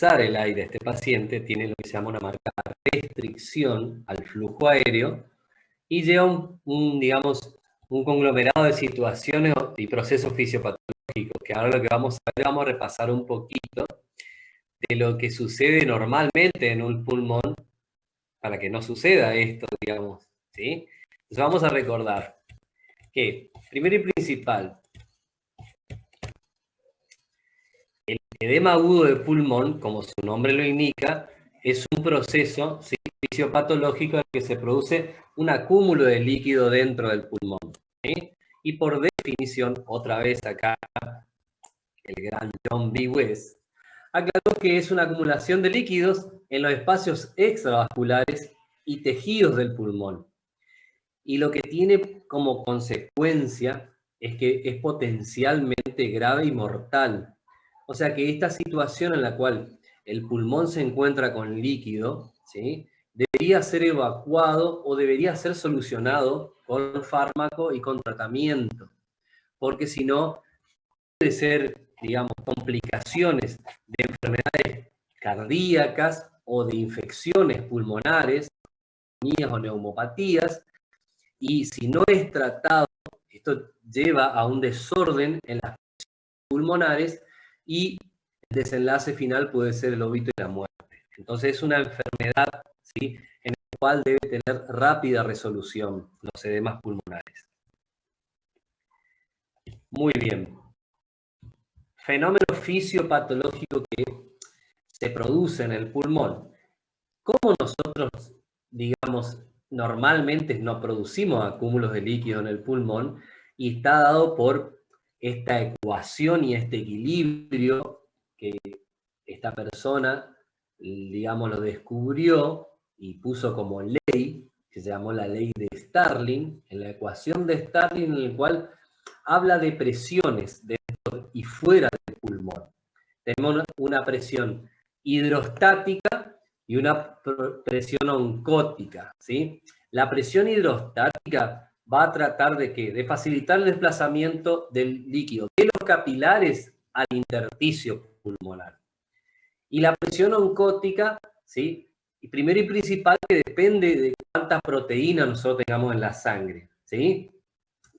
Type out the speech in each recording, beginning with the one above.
ingresar el aire a este paciente, tiene lo que se llama una marcada restricción al flujo aéreo y lleva digamos, un conglomerado de situaciones y procesos fisiopatológicos, que ahora lo que vamos a ver, vamos a repasar un poquito de lo que sucede normalmente en un pulmón para que no suceda esto, digamos, ¿sí? Entonces vamos a recordar que, primero y principal, el edema agudo de pulmón, como su nombre lo indica, es un proceso, ¿sí?, fisiopatológico en el que se produce un acúmulo de líquido dentro del pulmón, ¿sí? Y por definición, otra vez acá, el gran John B. West aclaró que es una acumulación de líquidos en los espacios extravasculares y tejidos del pulmón. Y lo que tiene como consecuencia es que es potencialmente grave y mortal. O sea que esta situación en la cual el pulmón se encuentra con líquido, ¿sí?, debería ser evacuado o debería ser solucionado con fármaco y con tratamiento. Porque si no, puede ser, digamos, complicaciones de enfermedades cardíacas o de infecciones pulmonares, neumonías o neumopatías, y si no es tratado, esto lleva a un desorden en las pulmonares y el desenlace final puede ser el óbito y la muerte. Entonces es una enfermedad, ¿sí?, en la cual debe tener rápida resolución los edemas pulmonares. Muy bien. Fenómeno fisiopatológico que se produce en el pulmón. ¿Cómo nosotros, digamos, normalmente no producimos acúmulos de líquido en el pulmón? Y está dado por esta ecuación y este equilibrio que esta persona, digamos, lo descubrió y puso como ley, que se llamó la ley de Starling, en la ecuación de Starling, en la cual habla de presiones dentro y fuera del pulmón. Tenemos una presión hidrostática y una presión oncótica, ¿sí? La presión hidrostática va a tratar de ¿qué? De facilitar el desplazamiento del líquido de los capilares al intersticio pulmonar. Y la presión oncótica, ¿sí?, y primero y principal, que depende de cuántas proteínas nosotros tengamos en la sangre, ¿sí?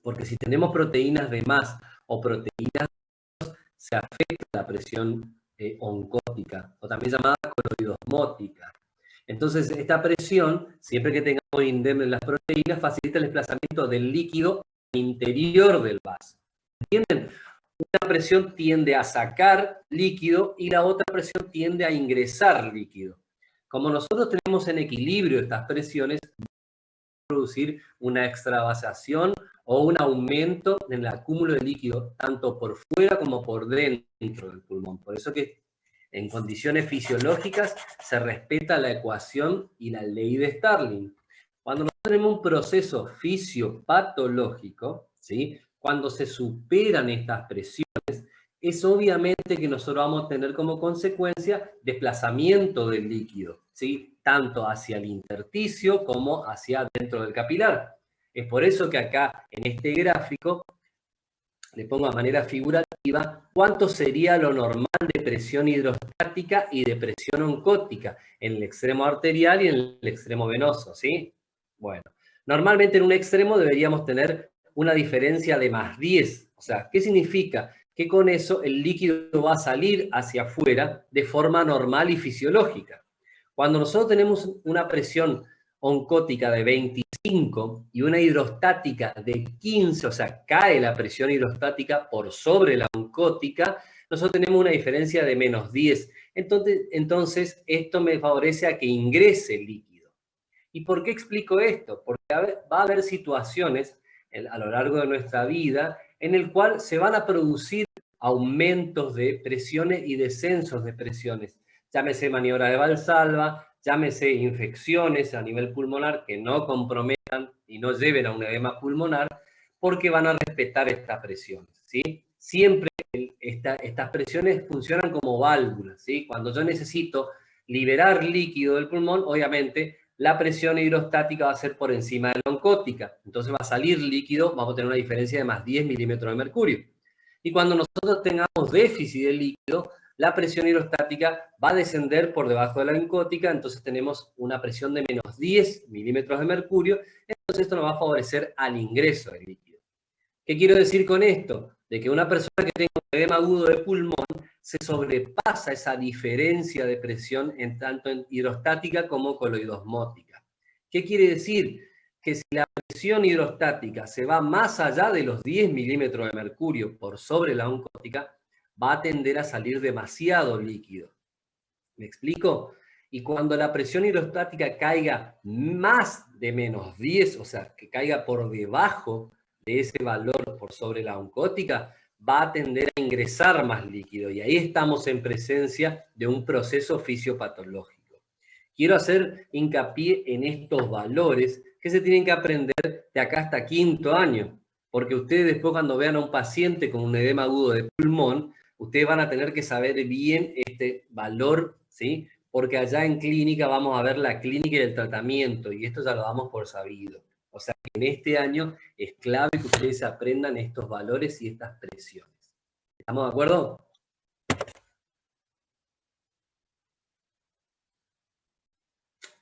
Porque si tenemos proteínas de más o proteínas de menos, se afecta la presión oncótica, o también llamada coloidosmótica. Entonces, esta presión, siempre que tengamos indemne en las proteínas, facilita el desplazamiento del líquido al interior del vaso. ¿Entienden? Una presión tiende a sacar líquido y la otra presión tiende a ingresar líquido. Como nosotros tenemos en equilibrio estas presiones, producir una extravasación o un aumento en el acúmulo de líquido, tanto por fuera como por dentro del pulmón. Por eso que en condiciones fisiológicas se respeta la ecuación y la ley de Starling. Cuando nosotros tenemos un proceso fisiopatológico, ¿sí?, cuando se superan estas presiones, es obviamente que nosotros vamos a tener como consecuencia desplazamiento del líquido, ¿sí?, tanto hacia el intersticio como hacia dentro del capilar. Es por eso que acá, en este gráfico, le pongo de manera figurativa cuánto sería lo normal de presión hidrostática y de presión oncótica en el extremo arterial y en el extremo venoso, ¿sí? Bueno, normalmente en un extremo deberíamos tener una diferencia de más 10. O sea, ¿qué significa? Que con eso el líquido va a salir hacia afuera de forma normal y fisiológica. Cuando nosotros tenemos una presión oncótica de 25 y una hidrostática de 15, o sea, cae la presión hidrostática por sobre la oncótica, nosotros tenemos una diferencia de menos 10. Entonces, esto me favorece a que ingrese el líquido. ¿Y por qué explico esto? Porque va a haber situaciones a lo largo de nuestra vida en el cual se van a producir aumentos de presiones y descensos de presiones. Llámese maniobra de Valsalva, llámese infecciones a nivel pulmonar que no comprometan y no lleven a un edema pulmonar, porque van a respetar estas presiones, ¿sí? Siempre estas presiones funcionan como válvulas, ¿sí? Cuando yo necesito liberar líquido del pulmón, obviamente la presión hidrostática va a ser por encima de la oncótica. Entonces va a salir líquido, vamos a tener una diferencia de más 10 milímetros de mercurio. Y cuando nosotros tengamos déficit de líquido, la presión hidrostática va a descender por debajo de la oncótica, entonces tenemos una presión de menos 10 milímetros de mercurio, entonces esto nos va a favorecer al ingreso del líquido. ¿Qué quiero decir con esto? De que una persona que tenga un edema agudo de pulmón se sobrepasa esa diferencia de presión tanto en hidrostática como coloidosmótica. ¿Qué quiere decir? Que si la presión hidrostática se va más allá de los 10 milímetros de mercurio por sobre la oncótica, va a tender a salir demasiado líquido. ¿Me explico? Y cuando la presión hidrostática caiga más de menos 10, o sea, que caiga por debajo de ese valor por sobre la oncótica, va a tender a ingresar más líquido. Y ahí estamos en presencia de un proceso fisiopatológico. Quiero hacer hincapié en estos valores que se tienen que aprender de acá hasta quinto año, porque ustedes después cuando vean a un paciente con un edema agudo de pulmón, ustedes van a tener que saber bien este valor, ¿sí? Porque allá en clínica vamos a ver la clínica y el tratamiento, y esto ya lo damos por sabido. O sea, que en este año es clave que ustedes aprendan estos valores y estas presiones. ¿Estamos de acuerdo?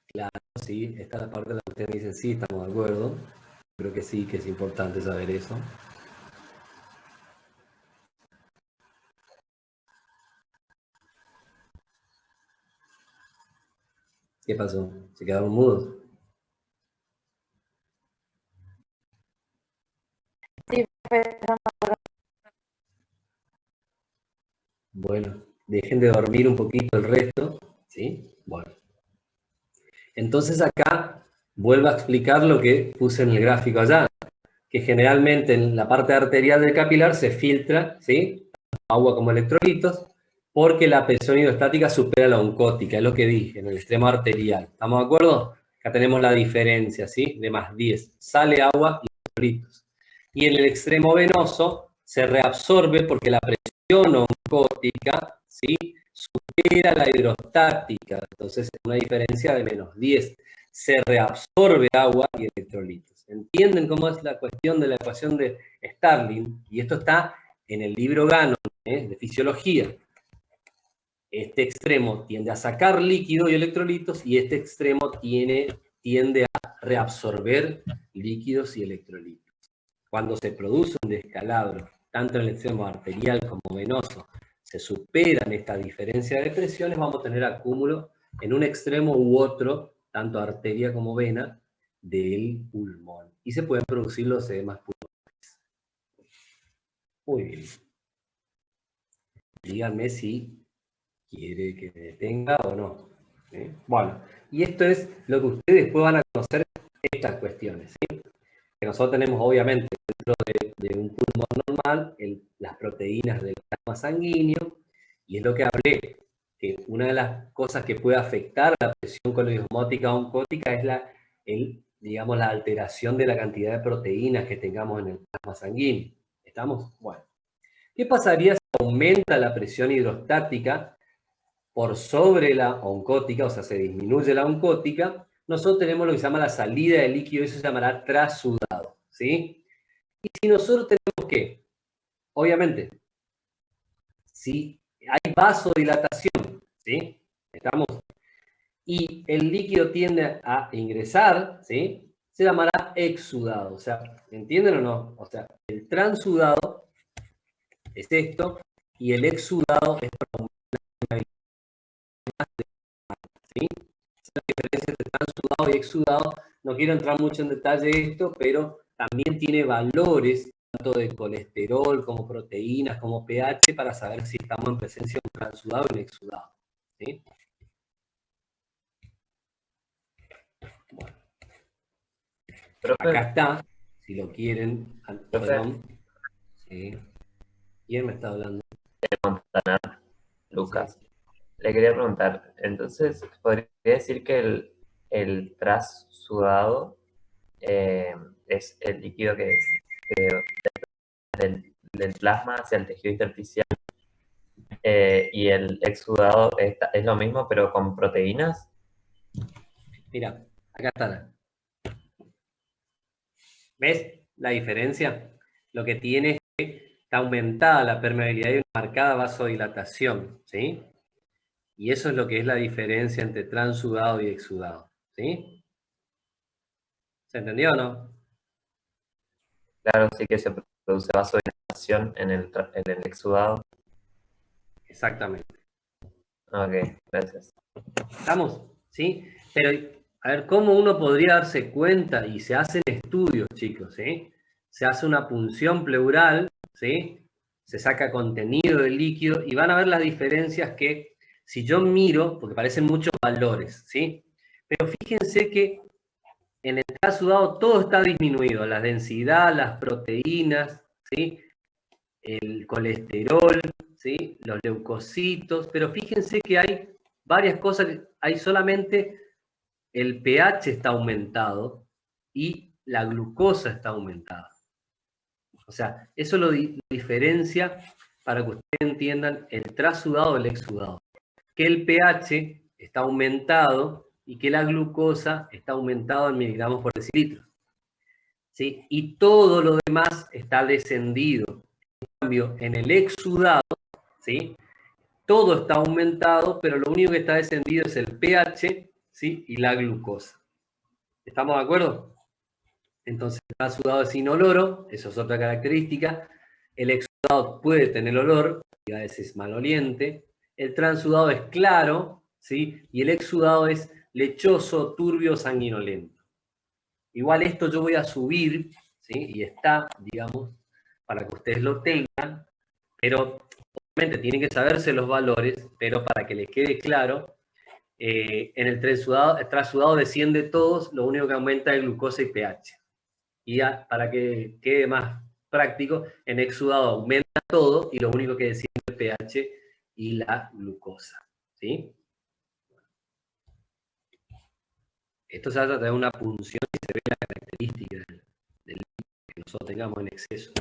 Claro, sí, esta es la parte de la que ustedes me dicen, sí, estamos de acuerdo. Creo que sí, que es importante saber eso. ¿Qué pasó? ¿Se quedaron mudos? Sí, profesor. Bueno, dejen de dormir un poquito el resto, ¿sí? Bueno. Entonces acá vuelvo a explicar lo que puse en el gráfico allá, que generalmente en la parte arterial del capilar se filtra, ¿sí? Agua como electrolitos, porque la presión hidrostática supera la oncótica, es lo que dije, en el extremo arterial. ¿Estamos de acuerdo? Acá tenemos la diferencia, ¿sí? De más 10. Sale agua y electrolitos. Y en el extremo venoso se reabsorbe porque la presión oncótica, ¿sí? Supera la hidrostática. Entonces, es una diferencia de menos 10. Se reabsorbe agua y electrolitos. ¿Entienden cómo es la cuestión de la ecuación de Starling? Y esto está en el libro Gannon, de fisiología. Este extremo tiende a sacar líquido y electrolitos y este extremo tiende a reabsorber líquidos y electrolitos. Cuando se produce un descalabro, tanto en el extremo arterial como venoso, se superan esta diferencia de presiones, vamos a tener acúmulo en un extremo u otro, tanto arteria como vena, del pulmón. Y se pueden producir los edemas pulmonares. Muy bien. Díganme si quiere que me detenga o no. ¿Sí? Bueno, y esto es lo que ustedes después van a conocer estas cuestiones. ¿Sí? Que nosotros tenemos, obviamente, dentro de un pulmón normal, las proteínas del plasma sanguíneo, y es lo que hablé, que una de las cosas que puede afectar la presión coloidosmótica o oncótica es digamos, la alteración de la cantidad de proteínas que tengamos en el plasma sanguíneo. ¿Estamos? Bueno. ¿Qué pasaría si aumenta la presión hidrostática por sobre la oncótica, o sea, se disminuye la oncótica? Nosotros tenemos lo que se llama la salida de líquido, eso se llamará trasudado, ¿sí? Y si nosotros tenemos que, obviamente, si hay vasodilatación, ¿sí? Estamos, y el líquido tiende a ingresar, ¿sí? Se llamará exudado, o sea, ¿entienden o no? O sea, el transudado es esto, y el exudado es para una, ¿sí? La diferencia entre transudado y exudado, no quiero entrar mucho en detalle de esto, pero también tiene valores tanto de colesterol como proteínas, como pH, para saber si estamos en presencia de un transudado y un exudado. ¿Sí? Bueno, acá está, si lo quieren, perdón. Sí. ¿Quién me está hablando? Lucas. Sí. Le quería preguntar, entonces, ¿podría decir que el trasudado es el líquido que del plasma hacia el tejido intersticial y el exudado es lo mismo pero con proteínas? Mira, acá está. ¿Ves la diferencia? Lo que tiene es que está aumentada la permeabilidad y una marcada vasodilatación, ¿sí? Y eso es lo que es la diferencia entre transudado y exudado, ¿sí? ¿Se entendió o no? Claro, sí que se produce vasodilatación en el exudado. Exactamente. Ok, gracias. ¿Estamos? ¿Sí? Pero, a ver, ¿cómo uno podría darse cuenta? Y se hacen estudios, chicos, ¿sí? Se hace una punción pleural, ¿sí? Se saca contenido del líquido y van a ver las diferencias que, si yo miro, porque parecen muchos valores, ¿sí? Pero fíjense que en el transudado todo está disminuido, la densidad, las proteínas, ¿sí? El colesterol, ¿sí? Los leucocitos, pero fíjense que hay varias cosas, hay solamente el pH está aumentado y la glucosa está aumentada. O sea, eso lo diferencia para que ustedes entiendan el transudado del exudado. Que el pH está aumentado y que la glucosa está aumentada en miligramos por decilitro. ¿Sí? Y todo lo demás está descendido. En cambio, en el exudado, ¿sí? Todo está aumentado, pero lo único que está descendido es el pH, ¿sí? Y la glucosa. ¿Estamos de acuerdo? Entonces, el transudado es inoloro, eso es otra característica. El exudado puede tener olor, y a veces es maloliente. El transudado es claro, ¿sí? Y el exudado es lechoso, turbio, sanguinolento. Igual esto yo voy a subir, ¿sí? Y está, digamos, para que ustedes lo tengan, pero obviamente tienen que saberse los valores, pero para que les quede claro, en el transudado desciende todos, lo único que aumenta es glucosa y pH. Y ya, para que quede más práctico, en exudado aumenta todo y lo único que desciende es el pH y la glucosa. ¿Sí? Esto se trata de una punción y se ve la característica del que nosotros tengamos en exceso.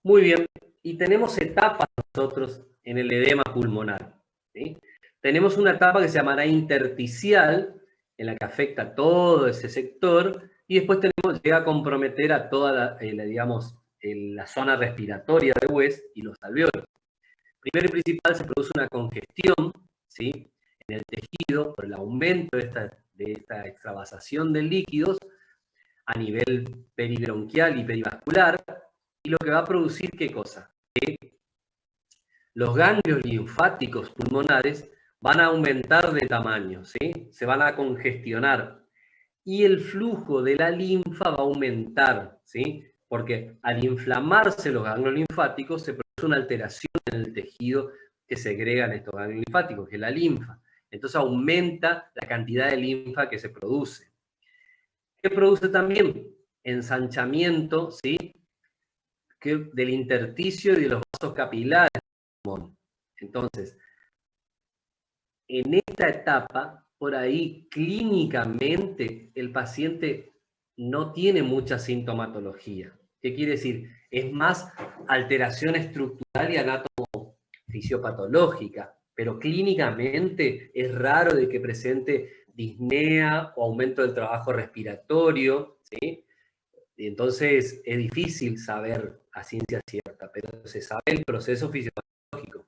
Muy bien, y tenemos etapas nosotros en el edema pulmonar. ¿Sí? Tenemos una etapa que se llamará intersticial, en la que afecta todo ese sector, y después llega a comprometer a toda digamos, la zona respiratoria de West y los alveolos. Primero y principal se produce una congestión, ¿sí? En el tejido por el aumento de esta extravasación de líquidos a nivel peribronquial y perivascular, y lo que va a producir, ¿qué cosa? Que los ganglios linfáticos pulmonares van a aumentar de tamaño, ¿sí? Se van a congestionar. Y el flujo de la linfa va a aumentar, ¿sí? Porque al inflamarse los ganglios linfáticos se produce una alteración en el tejido que segregan estos ganglios linfáticos, que es la linfa. Entonces aumenta la cantidad de linfa que se produce. ¿Qué produce también? Ensanchamiento, ¿sí? Del intersticio y de los vasos capilares del pulmón. Entonces, en esta etapa, por ahí clínicamente el paciente no tiene mucha sintomatología. ¿Qué quiere decir? Es más alteración estructural y anatomo-fisiopatológica, pero clínicamente es raro de que presente disnea o aumento del trabajo respiratorio, ¿sí? Y entonces es difícil saber a ciencia cierta, pero se sabe el proceso fisiológico.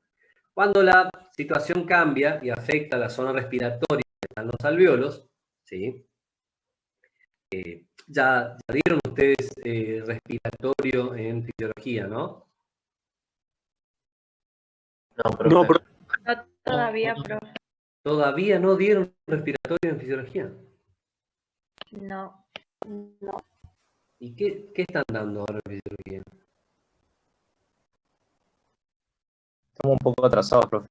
Cuando la situación cambia y afecta la zona respiratoria que están los alveolos, ¿sí? Ya vieron ustedes respiratorio en fisiología, ¿no? No, profe. No todavía, profe. ¿Todavía no dieron respiratorio en fisiología? No. ¿Y qué están dando ahora en fisiología? Estamos un poco atrasados, profe.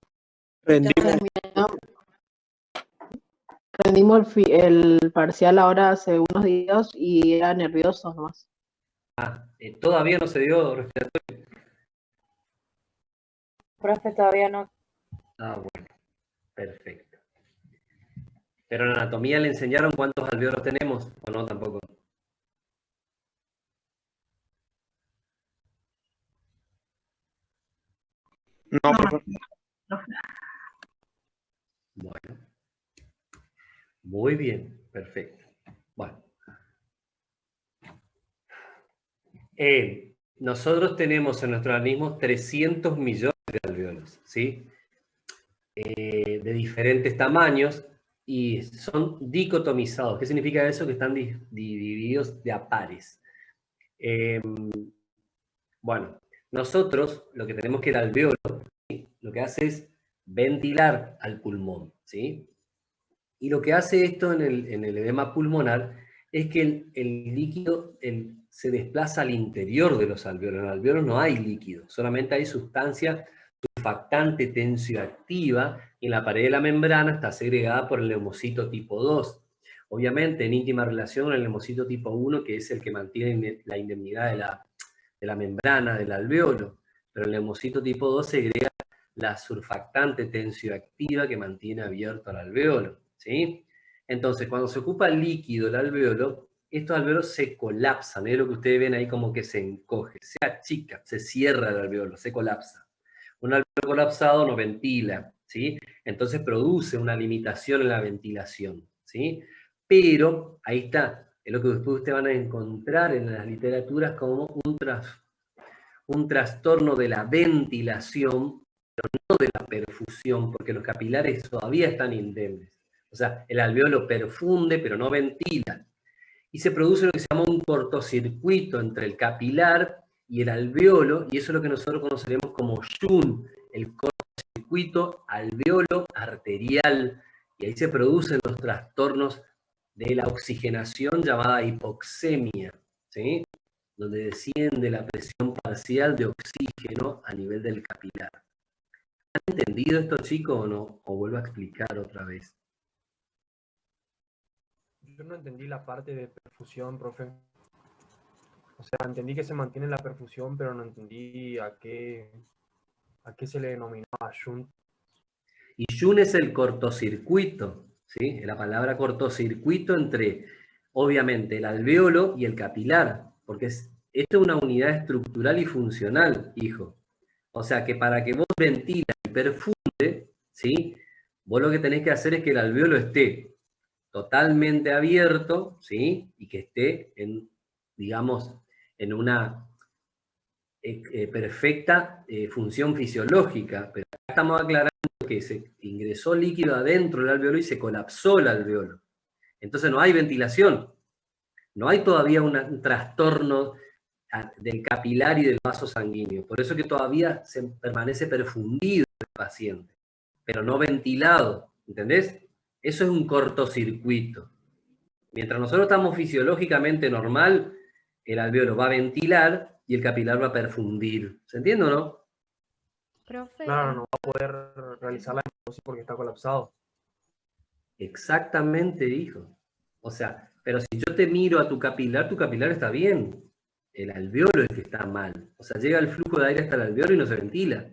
Rendimos el parcial ahora hace unos días y era nervioso nomás. ¿Todavía no se dio respiratorio? Profe, todavía no. Ah, bueno, perfecto. ¿Pero en anatomía le enseñaron cuántos alveolos tenemos o no tampoco? No, profe. Bueno. Muy bien, perfecto. Bueno. nosotros tenemos en nuestro organismo 300 millones de alvéolos, ¿sí? De diferentes tamaños y son dicotomizados. ¿Qué significa eso? Que están divididos de a pares. Bueno, nosotros lo que tenemos que el alvéolo, ¿sí? Lo que hace es ventilar al pulmón, ¿sí? Y lo que hace esto en el edema pulmonar es que el líquido se desplaza al interior de los alvéolos. En los alvéolos no hay líquido, solamente hay sustancia surfactante tensioactiva, y en la pared de la membrana está segregada por el neumocito tipo 2. Obviamente en íntima relación con el neumocito tipo 1, que es el que mantiene la indemnidad de la membrana del alvéolo, pero el neumocito tipo 2 segrega la surfactante tensioactiva que mantiene abierto al alvéolo, ¿sí? Entonces, cuando se ocupa el líquido del alvéolo, estos alvéolos se colapsan, es lo que ustedes ven ahí como que se encoge, se achica, se cierra el alvéolo, se colapsa. Un alvéolo colapsado no ventila, ¿sí? Entonces produce una limitación en la ventilación, ¿sí? Pero, ahí está, es lo que después ustedes van a encontrar en las literaturas como un trastorno de la ventilación, pero no de la perfusión, porque los capilares todavía están indemnes. O sea, el alvéolo perfunde, pero no ventila. Y se produce lo que se llama un cortocircuito entre el capilar y el alvéolo, y eso es lo que nosotros conoceremos como SHUN, el cortocircuito alvéolo arterial. Y ahí se producen los trastornos de la oxigenación llamada hipoxemia, ¿sí? Donde desciende la presión parcial de oxígeno a nivel del capilar. ¿Han entendido esto, chicos, o no? ¿O vuelvo a explicar otra vez? Yo no entendí la parte de perfusión, profe. O sea, entendí que se mantiene la perfusión, pero no entendí a qué se le denominaba shunt. Y SHUN es el cortocircuito, ¿sí? La palabra cortocircuito entre, obviamente, el alvéolo y el capilar, porque esto es una unidad estructural y funcional, hijo. O sea, que para que vos ventiles y perfunde, ¿sí? Vos lo que tenés que hacer es que el alvéolo esté totalmente abierto, ¿sí? Y que esté en, digamos, en una perfecta función fisiológica. Pero acá estamos aclarando que se ingresó líquido adentro del alvéolo y se colapsó el alvéolo. Entonces no hay ventilación. No hay todavía un trastorno del capilar y del vaso sanguíneo. Por eso que todavía se permanece perfundido el paciente, pero no ventilado. ¿Entendés? Eso es un cortocircuito. Mientras nosotros estamos fisiológicamente normal, el alvéolo va a ventilar y el capilar va a perfundir. ¿Se entiende o no? Profe, Claro, no va a poder realizar la hipnosis porque está colapsado. Exactamente, hijo. O sea, pero si yo te miro a tu capilar está bien. El alvéolo es el que está mal. O sea, llega el flujo de aire hasta el alvéolo y no se ventila.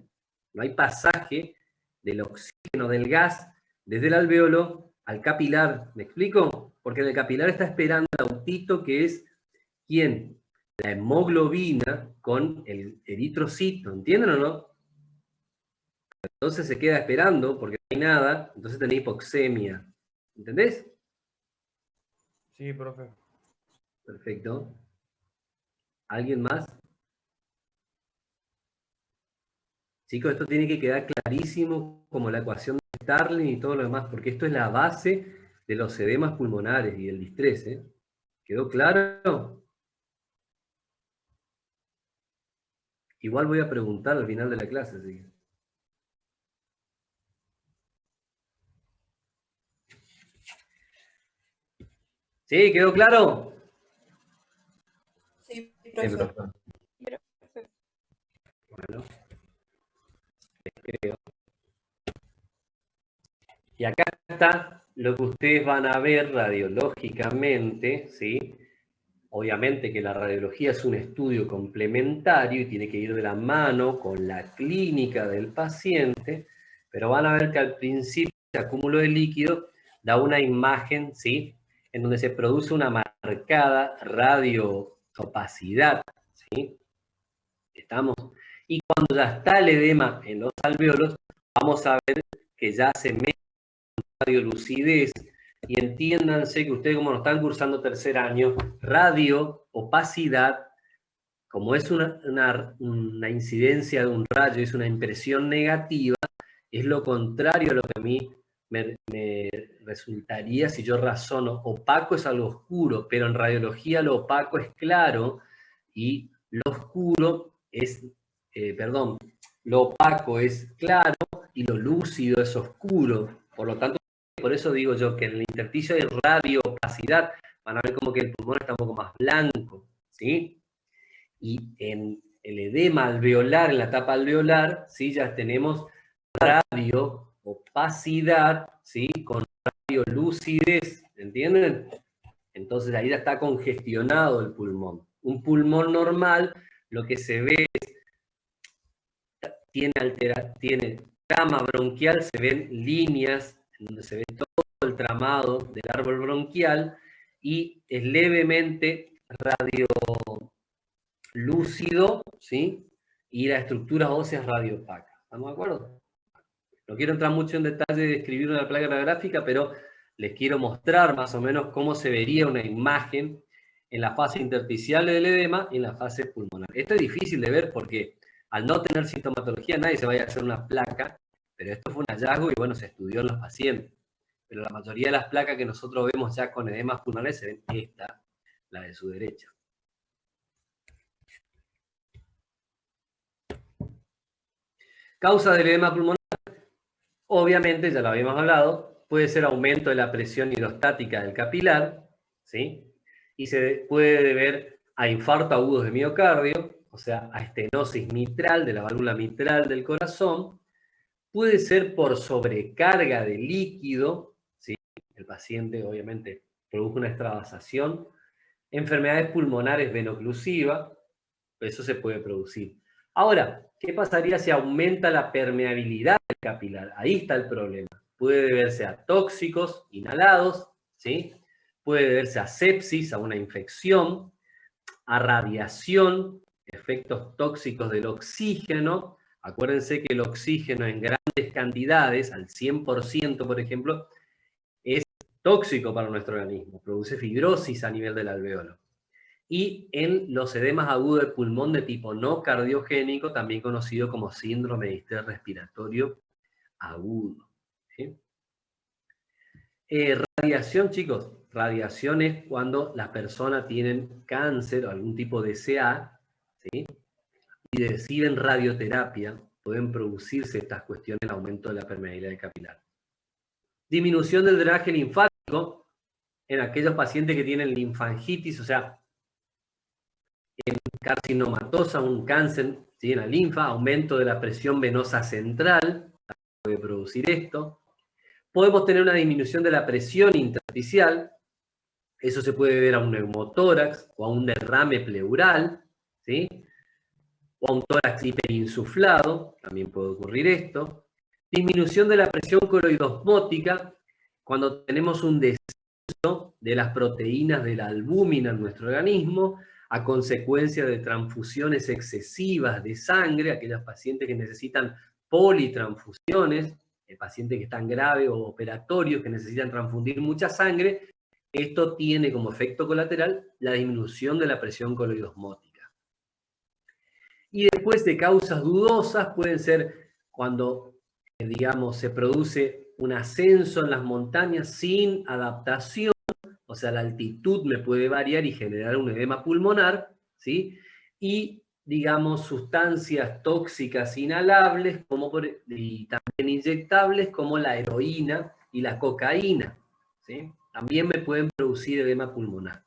No hay pasaje del oxígeno, del gas, desde el alvéolo al capilar. ¿Me explico? Porque en el capilar está esperando el autito que es, ¿quién? La hemoglobina con el eritrocito. ¿Entienden o no? Entonces se queda esperando porque no hay nada, entonces tenés hipoxemia. ¿Entendés? Sí, profe. Perfecto. ¿Alguien más? Chicos, esto tiene que quedar clarísimo como la ecuación de Starling y todo lo demás, porque esto es la base de los edemas pulmonares y del distrés, ¿eh? ¿Quedó claro? Igual voy a preguntar al final de la clase, así que... ¿Sí? ¿Quedó claro? Sí, Sí, profe. profe. Bueno, creo. Y acá está lo que ustedes van a ver radiológicamente, ¿sí? Obviamente que la radiología es un estudio complementario y tiene que ir de la mano con la clínica del paciente, pero van a ver que al principio el acúmulo de líquido da una imagen, ¿sí? En donde se produce una marcada radioopacidad, ¿sí? ¿Estamos? Y cuando ya está el edema en los alvéolos, vamos a ver que ya se mete radiolucidez, y entiéndanse que ustedes, como no están cursando tercer año, radio opacidad como es una incidencia de un rayo, es una impresión negativa, es lo contrario a lo que a mí me resultaría si yo razono. Opaco es algo oscuro, pero en radiología lo opaco es claro y lo oscuro es, lo opaco es claro y lo lúcido es oscuro. Por lo tanto, por eso digo yo que en el intersticio de radioopacidad van a ver como que el pulmón está un poco más blanco, ¿sí? Y en el edema alveolar, en la tapa alveolar, ¿sí? Ya tenemos radioopacidad, ¿sí? Con radiolucidez, ¿entienden? Entonces ahí ya está congestionado el pulmón. Un pulmón normal, lo que se ve es, tiene trama bronquial, se ven líneas, donde se ve todo el tramado del árbol bronquial, y es levemente radiolúcido, ¿sí? Y la estructura ósea es radioopaca. ¿Estamos de acuerdo? No quiero entrar mucho en detalle de describir una placa radiográfica, pero les quiero mostrar más o menos cómo se vería una imagen en la fase intersticial del edema y en la fase pulmonar. Esto es difícil de ver porque al no tener sintomatología nadie se vaya a hacer una placa, pero esto fue un hallazgo y bueno, se estudió en los pacientes. Pero la mayoría de las placas que nosotros vemos ya con edemas pulmonares se ven esta, la de su derecha. Causa del edema pulmonar, obviamente, ya lo habíamos hablado, puede ser aumento de la presión hidrostática del capilar, ¿sí? Y se puede deber a infarto agudos de miocardio, o sea, a estenosis mitral de la válvula mitral del corazón. Puede ser por sobrecarga de líquido, ¿sí? El paciente obviamente produjo una extravasación. Enfermedades pulmonares venoclusivas, eso se puede producir. Ahora, ¿qué pasaría si aumenta la permeabilidad del capilar? Ahí está el problema. Puede deberse a tóxicos inhalados, ¿sí? Puede deberse a sepsis, a una infección, a radiación, efectos tóxicos del oxígeno. Acuérdense que el oxígeno en grandes cantidades, al 100%, por ejemplo, es tóxico para nuestro organismo, produce fibrosis a nivel del alveolo. Y en los edemas agudos de pulmón de tipo no cardiogénico, también conocido como síndrome de distrés respiratorio agudo. ¿Sí? Radiación, chicos. Radiación es cuando las personas tienen cáncer o algún tipo de CA, ¿sí? Y reciben radioterapia, pueden producirse estas cuestiones, el aumento de la permeabilidad del capilar. Disminución del drenaje linfático en aquellos pacientes que tienen linfangitis, o sea, en carcinomatosa, un cáncer, ¿sí? En la linfa, aumento de la presión venosa central, puede producir esto. Podemos tener una disminución de la presión intersticial, eso se puede ver a un neumotórax o a un derrame pleural, ¿sí? O a un tórax hiperinsuflado, también puede ocurrir esto. Disminución de la presión coroidosmótica, cuando tenemos un descenso de las proteínas de la albúmina en nuestro organismo, a consecuencia de transfusiones excesivas de sangre, aquellos pacientes que necesitan politransfusiones, pacientes que están graves o operatorios que necesitan transfundir mucha sangre, esto tiene como efecto colateral la disminución de la presión coloidosmótica. Y después de causas dudosas pueden ser cuando, digamos, se produce un ascenso en las montañas sin adaptación, o sea, la altitud me puede variar y generar un edema pulmonar, ¿sí? Y, digamos, sustancias tóxicas inhalables y también inyectables como la heroína y la cocaína, ¿sí? También me pueden producir edema pulmonar.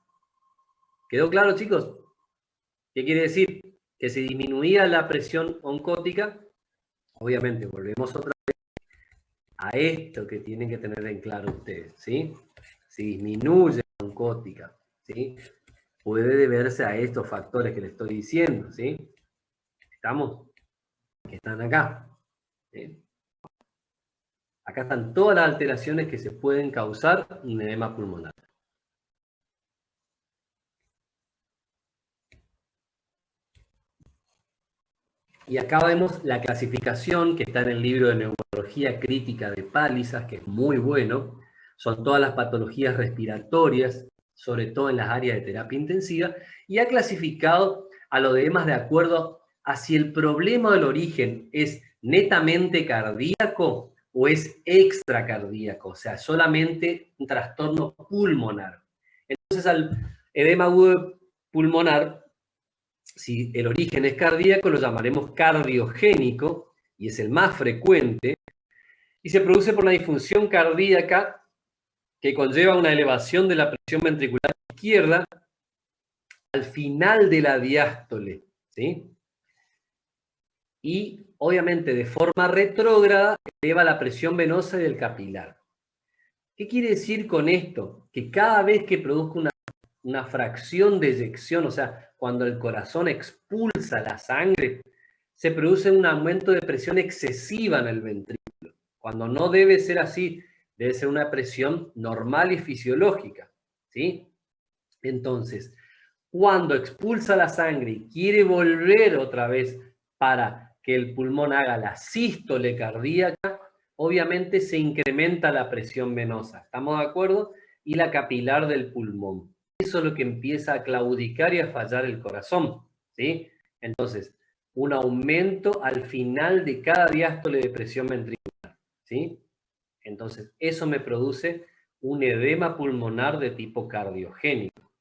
¿Quedó claro, chicos? ¿Qué quiere decir? Que si disminuía la presión oncótica, obviamente volvemos otra vez a esto que tienen que tener en claro ustedes, ¿sí? Si disminuye la oncótica, ¿sí? Puede deberse a estos factores que les estoy diciendo, ¿sí? ¿Estamos? Que están acá, ¿sí? Acá están todas las alteraciones que se pueden causar un edema pulmonar. Y acá vemos la clasificación que está en el libro de Neumología Crítica de Palizas, que es muy bueno. Son todas las patologías respiratorias, sobre todo en las áreas de terapia intensiva, y ha clasificado a los edemas de acuerdo a si el problema del origen es netamente cardíaco o es extracardíaco, o sea, solamente un trastorno pulmonar. Entonces, al edema agudo pulmonar, si el origen es cardíaco, lo llamaremos cardiogénico, y es el más frecuente, y se produce por la disfunción cardíaca que conlleva una elevación de la presión ventricular izquierda al final de la diástole, ¿sí? Y obviamente de forma retrógrada eleva la presión venosa y del capilar. ¿Qué quiere decir con esto? Que cada vez que produzca una fracción de eyección, o sea, cuando el corazón expulsa la sangre, se produce un aumento de presión excesiva en el ventrículo. Cuando no debe ser así, debe ser una presión normal y fisiológica, ¿sí? Entonces, cuando expulsa la sangre y quiere volver otra vez para que el pulmón haga la sístole cardíaca, obviamente se incrementa la presión venosa, ¿estamos de acuerdo? Y la capilar del pulmón. Eso es lo que empieza a claudicar y a fallar el corazón, ¿sí? Entonces, un aumento al final de cada diástole de presión ventricular, ¿sí? Entonces, eso me produce un edema pulmonar de tipo cardiogénico.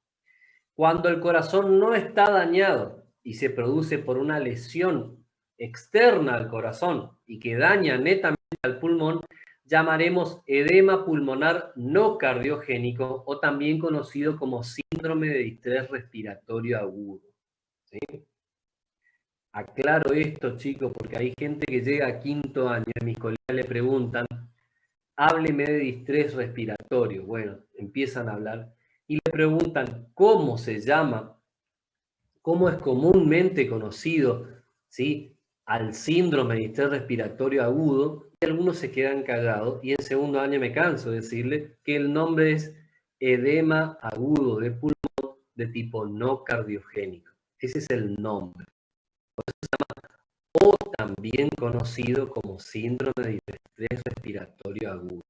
Cuando el corazón no está dañado y se produce por una lesión externa al corazón y que daña netamente al pulmón, llamaremos edema pulmonar no cardiogénico o también conocido como síndrome de distrés respiratorio agudo, ¿sí? Aclaro esto, chicos, porque hay gente que llega a quinto año y mis colegas le preguntan, hábleme de distrés respiratorio. Bueno, empiezan a hablar y le preguntan cómo se llama, cómo es comúnmente conocido, ¿sí?, al síndrome de distrés respiratorio agudo, y algunos se quedan callados, y en segundo año me canso de decirle que el nombre es edema agudo de pulmón de tipo no cardiogénico. Ese es el nombre. Por eso se llama, o también conocido como síndrome de distrés respiratorio agudo.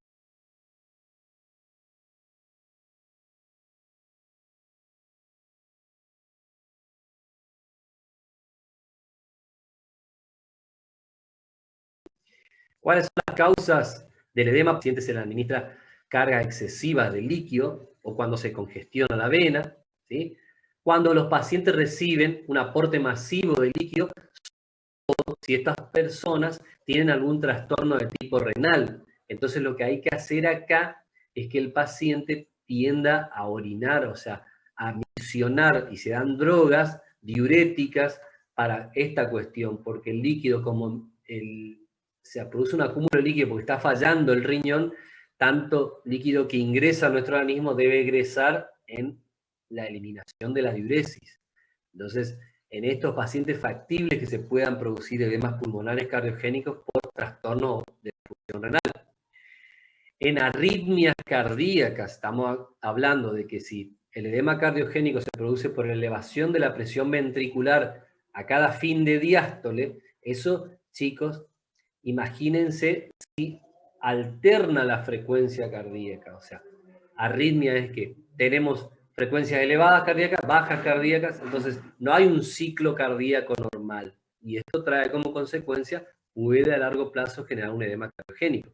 ¿Cuáles son las causas del edema? Paciente se le administra carga excesiva de líquido o cuando se congestiona la vena, ¿sí? Cuando los pacientes reciben un aporte masivo de líquido, o si estas personas tienen algún trastorno de tipo renal. Entonces lo que hay que hacer acá es que el paciente tienda a orinar, o sea, a miccionar, y se dan drogas diuréticas para esta cuestión, porque el líquido, como se produce un acúmulo de líquido porque está fallando el riñón, tanto líquido que ingresa a nuestro organismo debe egresar en la eliminación de la diuresis. Entonces, en estos pacientes factibles que se puedan producir edemas pulmonares cardiogénicos por trastorno de función renal. En arritmias cardíacas, estamos hablando de que si el edema cardiogénico se produce por elevación de la presión ventricular a cada fin de diástole, eso, chicos, imagínense si alterna la frecuencia cardíaca. O sea, arritmia es que tenemos frecuencias elevadas cardíacas, bajas cardíacas, entonces no hay un ciclo cardíaco normal. Y esto trae como consecuencia, puede a largo plazo generar un edema cardiogénico.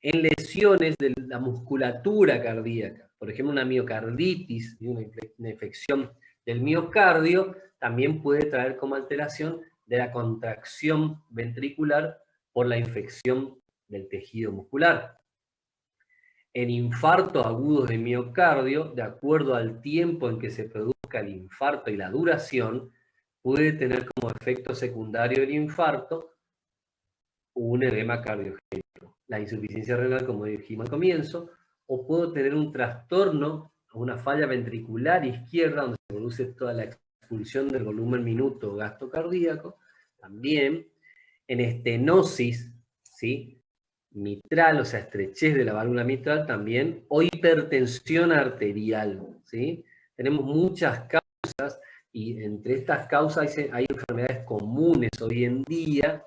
En lesiones de la musculatura cardíaca, por ejemplo una miocarditis, una infección del miocardio, también puede traer como alteración de la contracción ventricular por la infección del tejido muscular. En infartos agudos de miocardio, de acuerdo al tiempo en que se produzca el infarto y la duración, puede tener como efecto secundario del infarto un edema cardiogénico, la insuficiencia renal, como dijimos al comienzo, o puedo tener un trastorno o una falla ventricular izquierda donde se produce toda la expulsión del volumen minuto gasto cardíaco, también en estenosis, ¿sí?, mitral, o sea, estrechez de la válvula mitral también, o hipertensión arterial, ¿sí? Tenemos muchas causas, y entre estas causas hay enfermedades comunes hoy en día,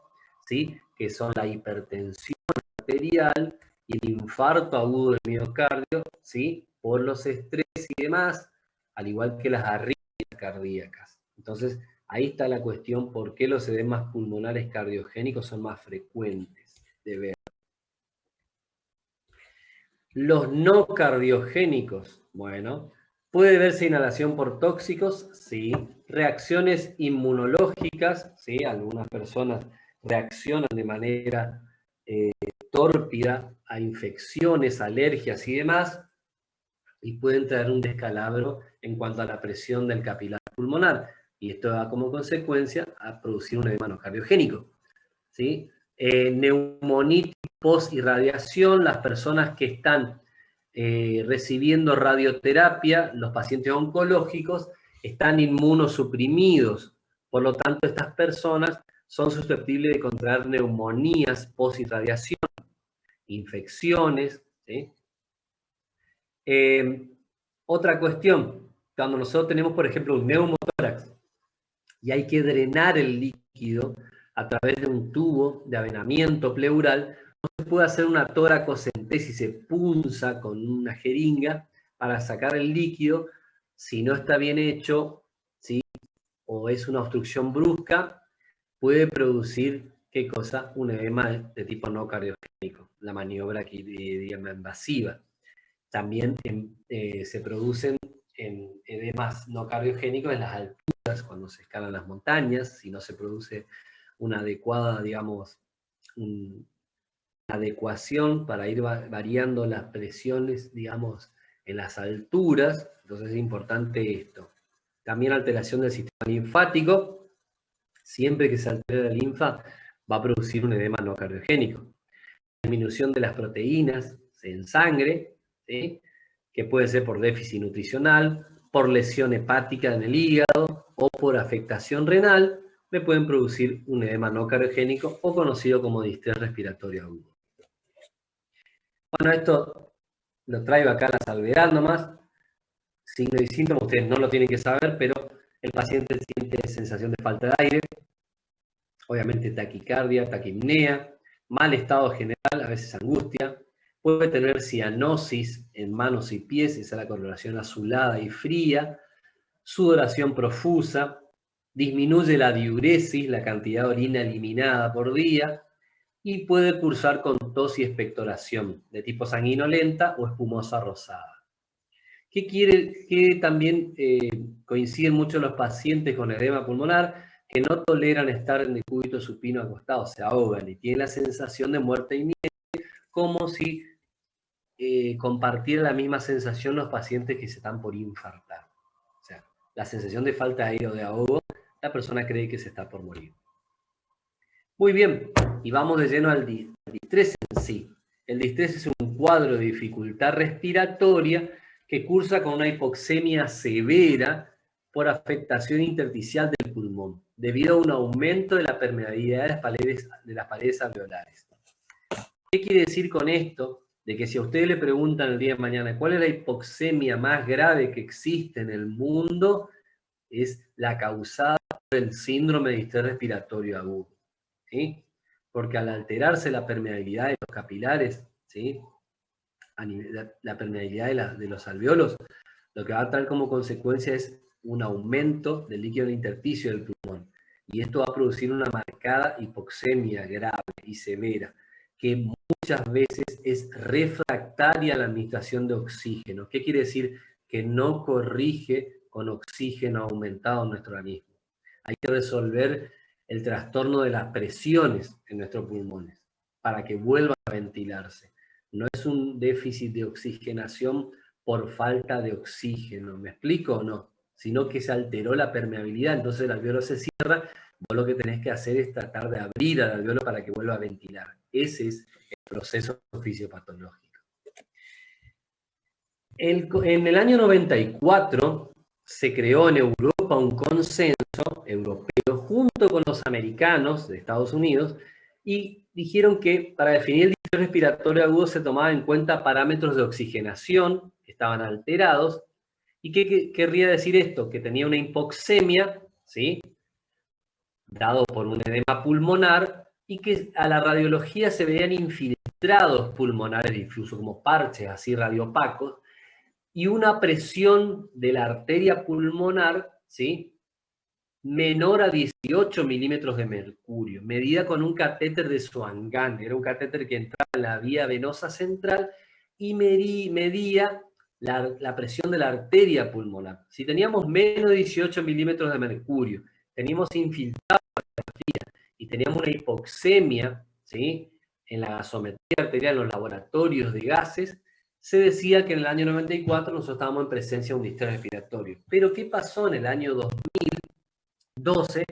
¿sí?, que son la hipertensión arterial y el infarto agudo del miocardio, ¿sí?, por los estrés y demás, al igual que las arritmias cardíacas. Entonces, Ahí está la cuestión, ¿por qué los edemas pulmonares cardiogénicos son más frecuentes de ver? Los no cardiogénicos, bueno, puede verse inhalación por tóxicos, sí. Reacciones inmunológicas, sí. Algunas personas reaccionan de manera tórpida a infecciones, alergias y demás, y pueden traer un descalabro en cuanto a la presión del capilar pulmonar. Y esto da como consecuencia a producir un edema no cardiogénico, ¿sí? Neumonitis post-irradiación, las personas que están recibiendo radioterapia, los pacientes oncológicos, están inmunosuprimidos. Por lo tanto, estas personas son susceptibles de contraer neumonías post-irradiación, infecciones, ¿sí? Otra cuestión, cuando nosotros tenemos, por ejemplo, un neumotórax y hay que drenar el líquido a través de un tubo de avenamiento pleural, no se puede hacer una toracocentesis, se punza con una jeringa para sacar el líquido. Si no está bien hecho, ¿sí? O es una obstrucción brusca, puede producir, ¿qué cosa? Un edema de tipo no cardiogénico, la maniobra aquí, digamos, invasiva. También se producen en edemas no cardiogénicos en las alturas, cuando se escalan las montañas, si no se produce una adecuada, digamos, una adecuación para ir variando las presiones, digamos, en las alturas. Entonces es importante esto. También alteración del sistema linfático. Siempre que se altere la linfa va a producir un edema no cardiogénico. Disminución de las proteínas en sangre, ¿sí? Que puede ser por déficit nutricional, por lesión hepática en el hígado o por afectación renal, me pueden producir un edema no cardiogénico o conocido como distrés respiratorio agudo. Bueno, esto lo traigo acá a la salvedad nomás. Signos y síntomas, ustedes no lo tienen que saber, pero el paciente siente sensación de falta de aire, obviamente taquicardia, taquipnea, mal estado general, a veces angustia, puede tener cianosis en manos y pies, esa es la coloración azulada y fría, sudoración profusa, disminuye la diuresis, la cantidad de orina eliminada por día, y puede cursar con tos y expectoración de tipo sanguinolenta o espumosa rosada. ¿Qué también coinciden mucho los pacientes con edema pulmonar? Que no toleran estar en decúbito supino acostado, se ahogan y tienen la sensación de muerte inminente, como si compartiera la misma sensación los pacientes que se están por infartar. O sea, la sensación de falta de aire o de ahogo, la persona cree que se está por morir. Muy bien, y vamos de lleno al distrés en sí. El distrés es un cuadro de dificultad respiratoria que cursa con una hipoxemia severa por afectación intersticial del pulmón, debido a un aumento de la permeabilidad de las paredes alveolares. ¿Qué quiere decir con esto? De que si a ustedes le preguntan el día de mañana cuál es la hipoxemia más grave que existe en el mundo, es la causada por el síndrome de distrés respiratorio agudo, ¿sí? Porque al alterarse la permeabilidad de los capilares, ¿sí? La permeabilidad de los alveolos, lo que va a traer como consecuencia es un aumento del líquido del intersticio del pulmón. Y esto va a producir una marcada hipoxemia grave y severa, que muchas veces es refractaria a la administración de oxígeno. ¿Qué quiere decir? Que no corrige con oxígeno aumentado en nuestro organismo. Hay que resolver el trastorno de las presiones en nuestros pulmones para que vuelva a ventilarse. No es un déficit de oxigenación por falta de oxígeno, ¿me explico o no? Sino que se alteró la permeabilidad, entonces el alveolo se cierra, vos lo que tenés que hacer es tratar de abrir al alveolo para que vuelva a ventilar. Ese es el proceso fisiopatológico. En el año 94 se creó en Europa un consenso europeo junto con los americanos de Estados Unidos y dijeron que para definir el distrés respiratorio agudo se tomaban en cuenta parámetros de oxigenación que estaban alterados. ¿Y qué querría decir esto? Que tenía una hipoxemia, ¿sí? Dado por un edema pulmonar, y que a la radiología se veían infiltrados pulmonares difusos, como parches así radiopacos, y una presión de la arteria pulmonar, ¿sí? menor a 18 milímetros de mercurio, medida con un catéter de Swan-Ganz. Era un catéter que entraba en la vía venosa central y medía la presión de la arteria pulmonar. Si teníamos menos de 18 milímetros de mercurio, teníamos infiltrado y teníamos una hipoxemia, ¿sí?, en la gasometría arterial, en los laboratorios de gases, se decía que en el año 94 nosotros estábamos en presencia de un distrés respiratorio. Pero ¿qué pasó en el año 2012?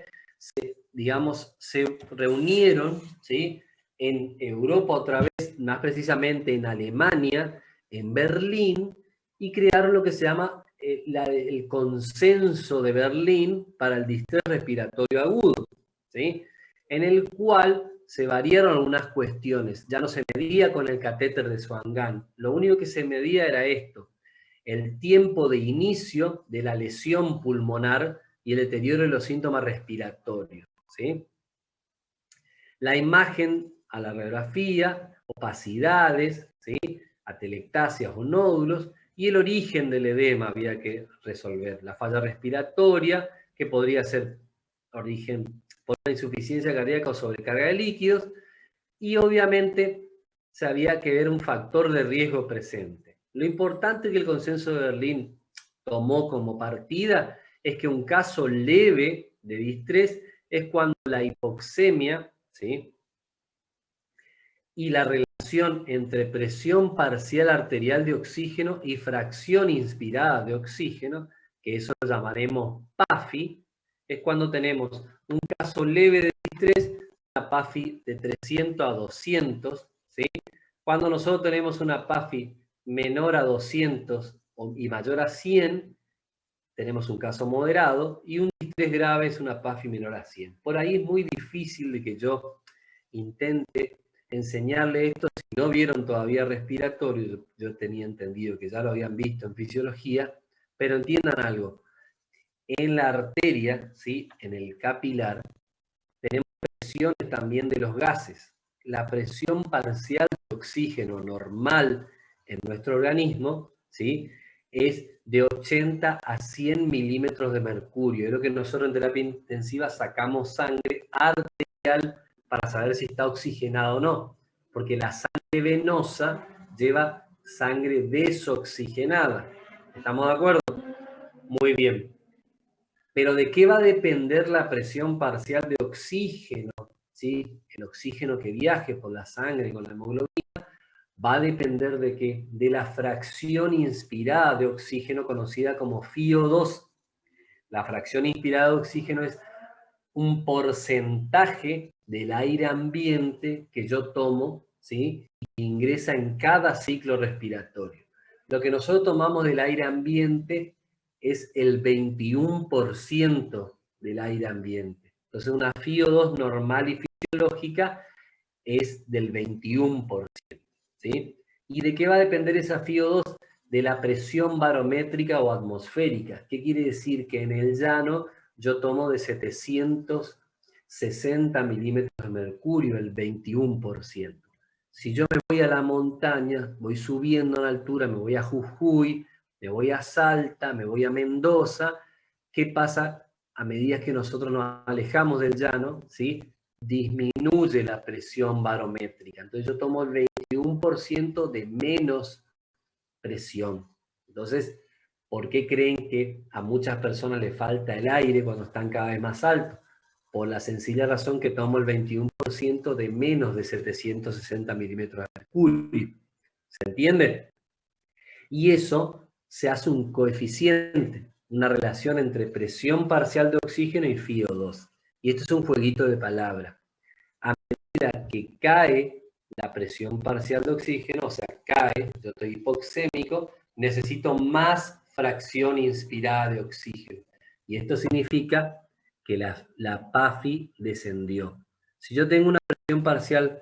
Se reunieron, ¿sí?, en Europa otra vez, más precisamente en Alemania, en Berlín, y crearon lo que se llama el consenso de Berlín para el distrés respiratorio agudo, ¿sí?, en el cual se variaron algunas cuestiones. Ya no se medía con el catéter de Swan-Ganz. Lo único que se medía era esto: el tiempo de inicio de la lesión pulmonar y el deterioro de los síntomas respiratorios, ¿sí? La imagen a la radiografía, opacidades, ¿sí?, atelectasias o nódulos, y el origen del edema había que resolver. La falla respiratoria, que podría ser origen por una insuficiencia cardíaca o sobrecarga de líquidos, y obviamente se había que ver un factor de riesgo presente. Lo importante que el consenso de Berlín tomó como partida es que un caso leve de distrés es cuando la hipoxemia, ¿sí?, y la relación entre presión parcial arterial de oxígeno y fracción inspirada de oxígeno, que eso lo llamaremos PAFI, es cuando tenemos un caso leve de distrés, una PAFI de 300 a 200, ¿sí? Cuando nosotros tenemos una PAFI menor a 200 y mayor a 100, tenemos un caso moderado, y un distrés grave es una PAFI menor a 100. Por ahí es muy difícil de que yo intente enseñarle esto si no vieron todavía respiratorio. Yo tenía entendido que ya lo habían visto en fisiología, pero entiendan algo. En la arteria, ¿sí?, en el capilar, tenemos presiones también de los gases. La presión parcial de oxígeno normal en nuestro organismo, ¿sí?, es de 80 a 100 milímetros de mercurio. Es lo que nosotros en terapia intensiva sacamos sangre arterial para saber si está oxigenado o no, porque la sangre venosa lleva sangre desoxigenada. ¿Estamos de acuerdo? Muy bien. Pero ¿de qué va a depender la presión parcial de oxígeno? ¿Sí? El oxígeno que viaje por la sangre con la hemoglobina va a depender de qué? De la fracción inspirada de oxígeno conocida como FiO2. La fracción inspirada de oxígeno es un porcentaje del aire ambiente que yo tomo, ¿sí?, y ingresa en cada ciclo respiratorio. Lo que nosotros tomamos del aire ambiente es el 21% del aire ambiente. Entonces una FiO2 normal y fisiológica es del 21%, ¿sí? ¿Y de qué va a depender esa FiO2? De la presión barométrica o atmosférica. ¿Qué quiere decir? Que en el llano yo tomo de 760 milímetros de mercurio, el 21%. Si yo me voy a la montaña, voy subiendo en altura, me voy a Jujuy, me voy a Salta, me voy a Mendoza, ¿qué pasa? A medida que nosotros nos alejamos del llano, ¿sí?, disminuye la presión barométrica. Entonces yo tomo el 21% de menos presión. Entonces, ¿por qué creen que a muchas personas les falta el aire cuando están cada vez más altos? Por la sencilla razón que tomo el 21% de menos de 760 milímetros de mercurio. ¿Se entiende? Y eso se hace un coeficiente, una relación entre presión parcial de oxígeno y FiO2. Y esto es un jueguito de palabras. A medida que cae la presión parcial de oxígeno, o sea, cae, yo estoy hipoxémico, necesito más fracción inspirada de oxígeno. Y esto significa que la PAFI descendió. Si yo tengo una presión parcial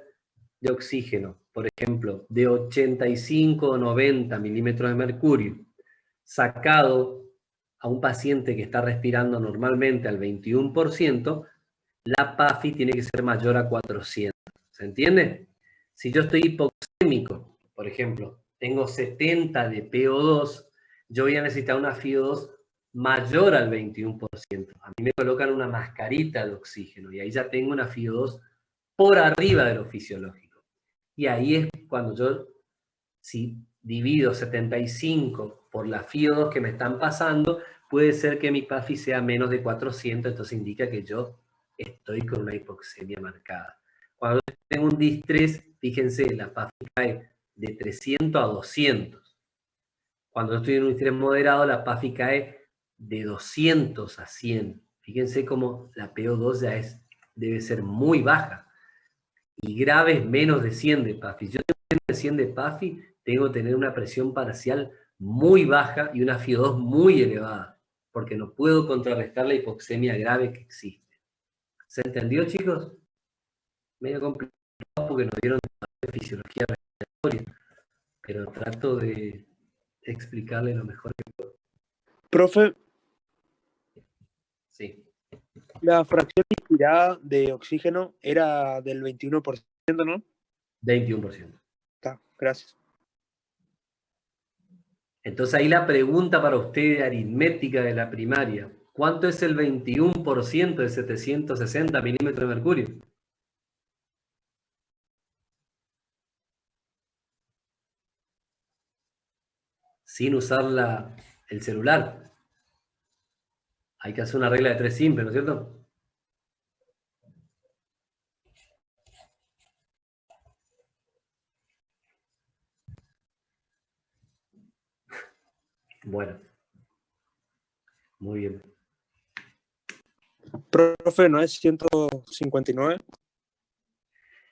de oxígeno, por ejemplo, de 85 o 90 milímetros de mercurio, sacado a un paciente que está respirando normalmente al 21%, la PAFI tiene que ser mayor a 400. ¿Se entiende? Si yo estoy hipoxémico, por ejemplo, tengo 70 de PO2, yo voy a necesitar una FiO2 mayor al 21%. A mí me colocan una mascarita de oxígeno y ahí ya tengo una FiO2 por arriba de lo fisiológico. Y ahí es cuando yo, si divido 75 por la FiO2 que me están pasando, puede ser que mi PAFI sea menos de 400, entonces indica que yo estoy con una hipoxemia marcada. Cuando yo tengo un distrés, fíjense, la PAFI cae de 300 a 200. Cuando yo estoy en un distrés moderado, la PAFI cae de 200 a 100. Fíjense cómo la PO2 ya debe ser muy baja. Y graves menos de 100 de PAFI. Si yo tengo menos de 100 de PAFI, tengo que tener una presión parcial muy baja y una FiO2 muy elevada, porque no puedo contrarrestar la hipoxemia grave que existe. ¿Se entendió, chicos? Medio complicado porque nos dieron fisiología respiratoria, pero trato de explicarle lo mejor que puedo. Profe, Sí. la fracción inspirada de oxígeno era del 21%, ¿no? 21%. Está, gracias. Entonces ahí la pregunta para usted aritmética de la primaria. ¿Cuánto es el 21% de 760 milímetros de mercurio? Sin usar el celular. Hay que hacer una regla de 3 simple, ¿no es cierto? Bueno. Muy bien. Profe, ¿no es 159?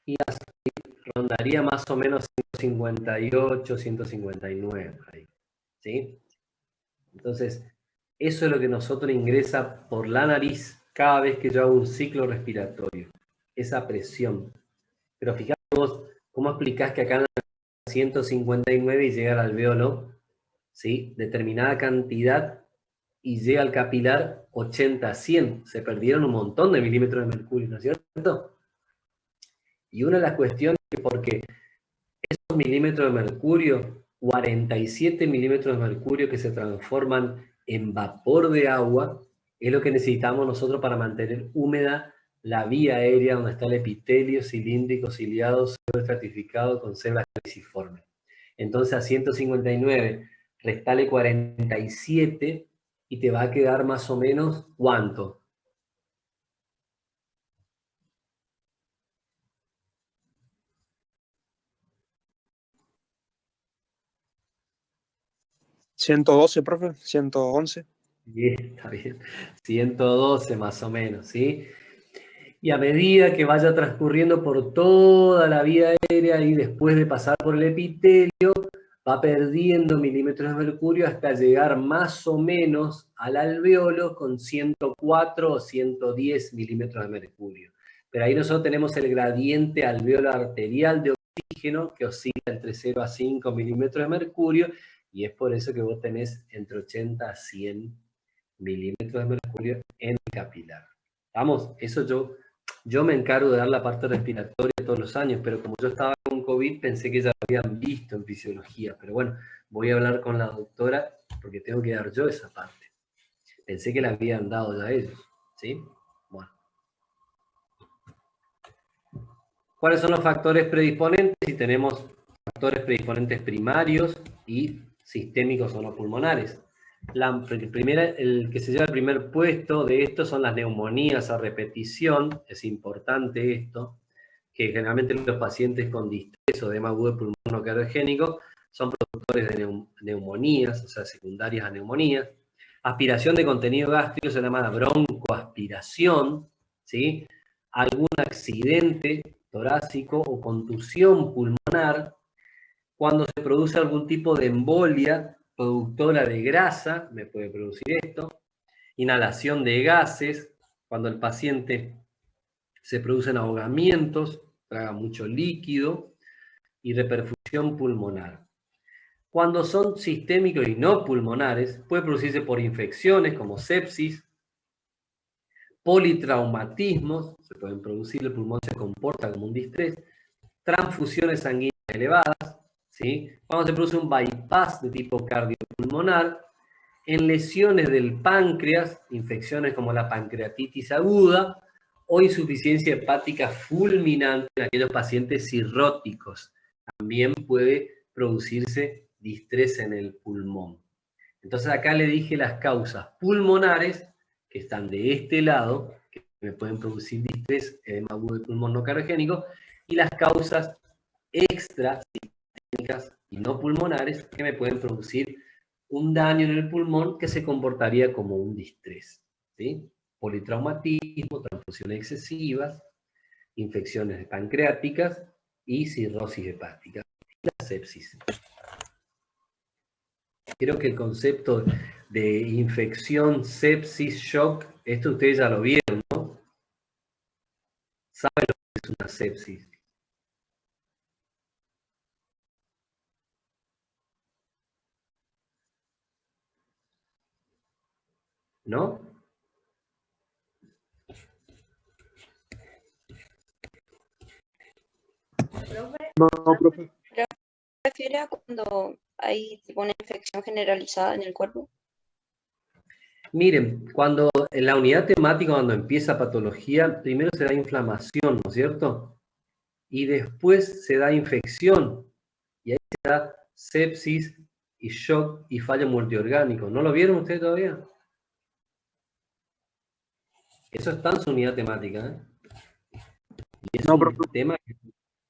Y así rondaría más o menos 158, 159 por ahí. ¿Sí? Entonces, eso es lo que nosotros ingresa por la nariz cada vez que yo hago un ciclo respiratorio. Esa presión. Pero fíjate vos, ¿cómo explicás que acá en 159 y llega al alvéolo, ¿sí? Determinada cantidad y llega al capilar 80 a 100? Se perdieron un montón de milímetros de mercurio, ¿no es cierto? Y una de las cuestiones es porque esos milímetros de mercurio, 47 milímetros de mercurio que se transforman en vapor de agua, es lo que necesitamos nosotros para mantener húmeda la vía aérea donde está el epitelio cilíndrico ciliado estratificado con células caliciformes. Entonces a 159 restale 47 y te va a quedar más o menos ¿cuánto? ¿112, profe? ¿111? Bien, está bien. 112 más o menos, ¿sí? Y a medida que vaya transcurriendo por toda la vía aérea y después de pasar por el epitelio, va perdiendo milímetros de mercurio hasta llegar más o menos al alvéolo con 104 o 110 milímetros de mercurio. Pero ahí nosotros tenemos el gradiente alvéolo arterial de oxígeno que oscila entre 0 a 5 milímetros de mercurio y es por eso que vos tenés entre 80 a 100 milímetros de mercurio en el capilar. Vamos, eso yo me encargo de dar la parte respiratoria todos los años, pero como yo estaba con COVID, pensé que ya lo habían visto en fisiología. Pero bueno, voy a hablar con la doctora porque tengo que dar yo esa parte. Pensé que la habían dado ya ellos, ¿sí? Bueno. ¿Cuáles son los factores predisponentes? Si tenemos factores predisponentes primarios y sistémicos o no pulmonares. El que se lleva el primer puesto de esto son las neumonías a repetición. Es importante esto, que generalmente los pacientes con distrés o edema agudo de pulmón cardiogénico son productores de neumonías, o sea, secundarias a neumonías. Aspiración de contenido gástrico se llama broncoaspiración, ¿sí? Algún accidente torácico o contusión pulmonar, cuando se produce algún tipo de embolia productora de grasa, me puede producir esto, inhalación de gases, cuando el paciente se producen ahogamientos, traga mucho líquido, y reperfusión pulmonar. Cuando son sistémicos y no pulmonares, puede producirse por infecciones como sepsis, politraumatismos, se pueden producir, el pulmón se comporta como un distrés, transfusiones sanguíneas elevadas, ¿sí? Cuando se produce un bypass de tipo cardiopulmonar, en lesiones del páncreas, infecciones como la pancreatitis aguda, o insuficiencia hepática fulminante en aquellos pacientes cirróticos. También puede producirse distrés en el pulmón. Entonces acá le dije las causas pulmonares, que están de este lado, que me pueden producir distrés, edema agudo del pulmón no cardiogénico, y las causas extrasistémicas y no pulmonares, que me pueden producir un daño en el pulmón que se comportaría como un distrés, ¿sí? Politraumatismo, transfusiones excesivas, infecciones pancreáticas y cirrosis hepática, y la sepsis. Creo que el concepto de infección, sepsis, shock, esto ustedes ya lo vieron, ¿no? Saben lo que es una sepsis. ¿No? Profe, No, profe. ¿Refiere a cuando hay tipo una infección generalizada en el cuerpo? Miren, cuando en la unidad temática, cuando empieza patología, primero se da inflamación, ¿no es cierto? Y después se da infección. Y ahí se da sepsis y shock y fallo multiorgánico. ¿No lo vieron ustedes todavía? Eso está en su unidad temática, ¿eh? Y es No, un profe. tema que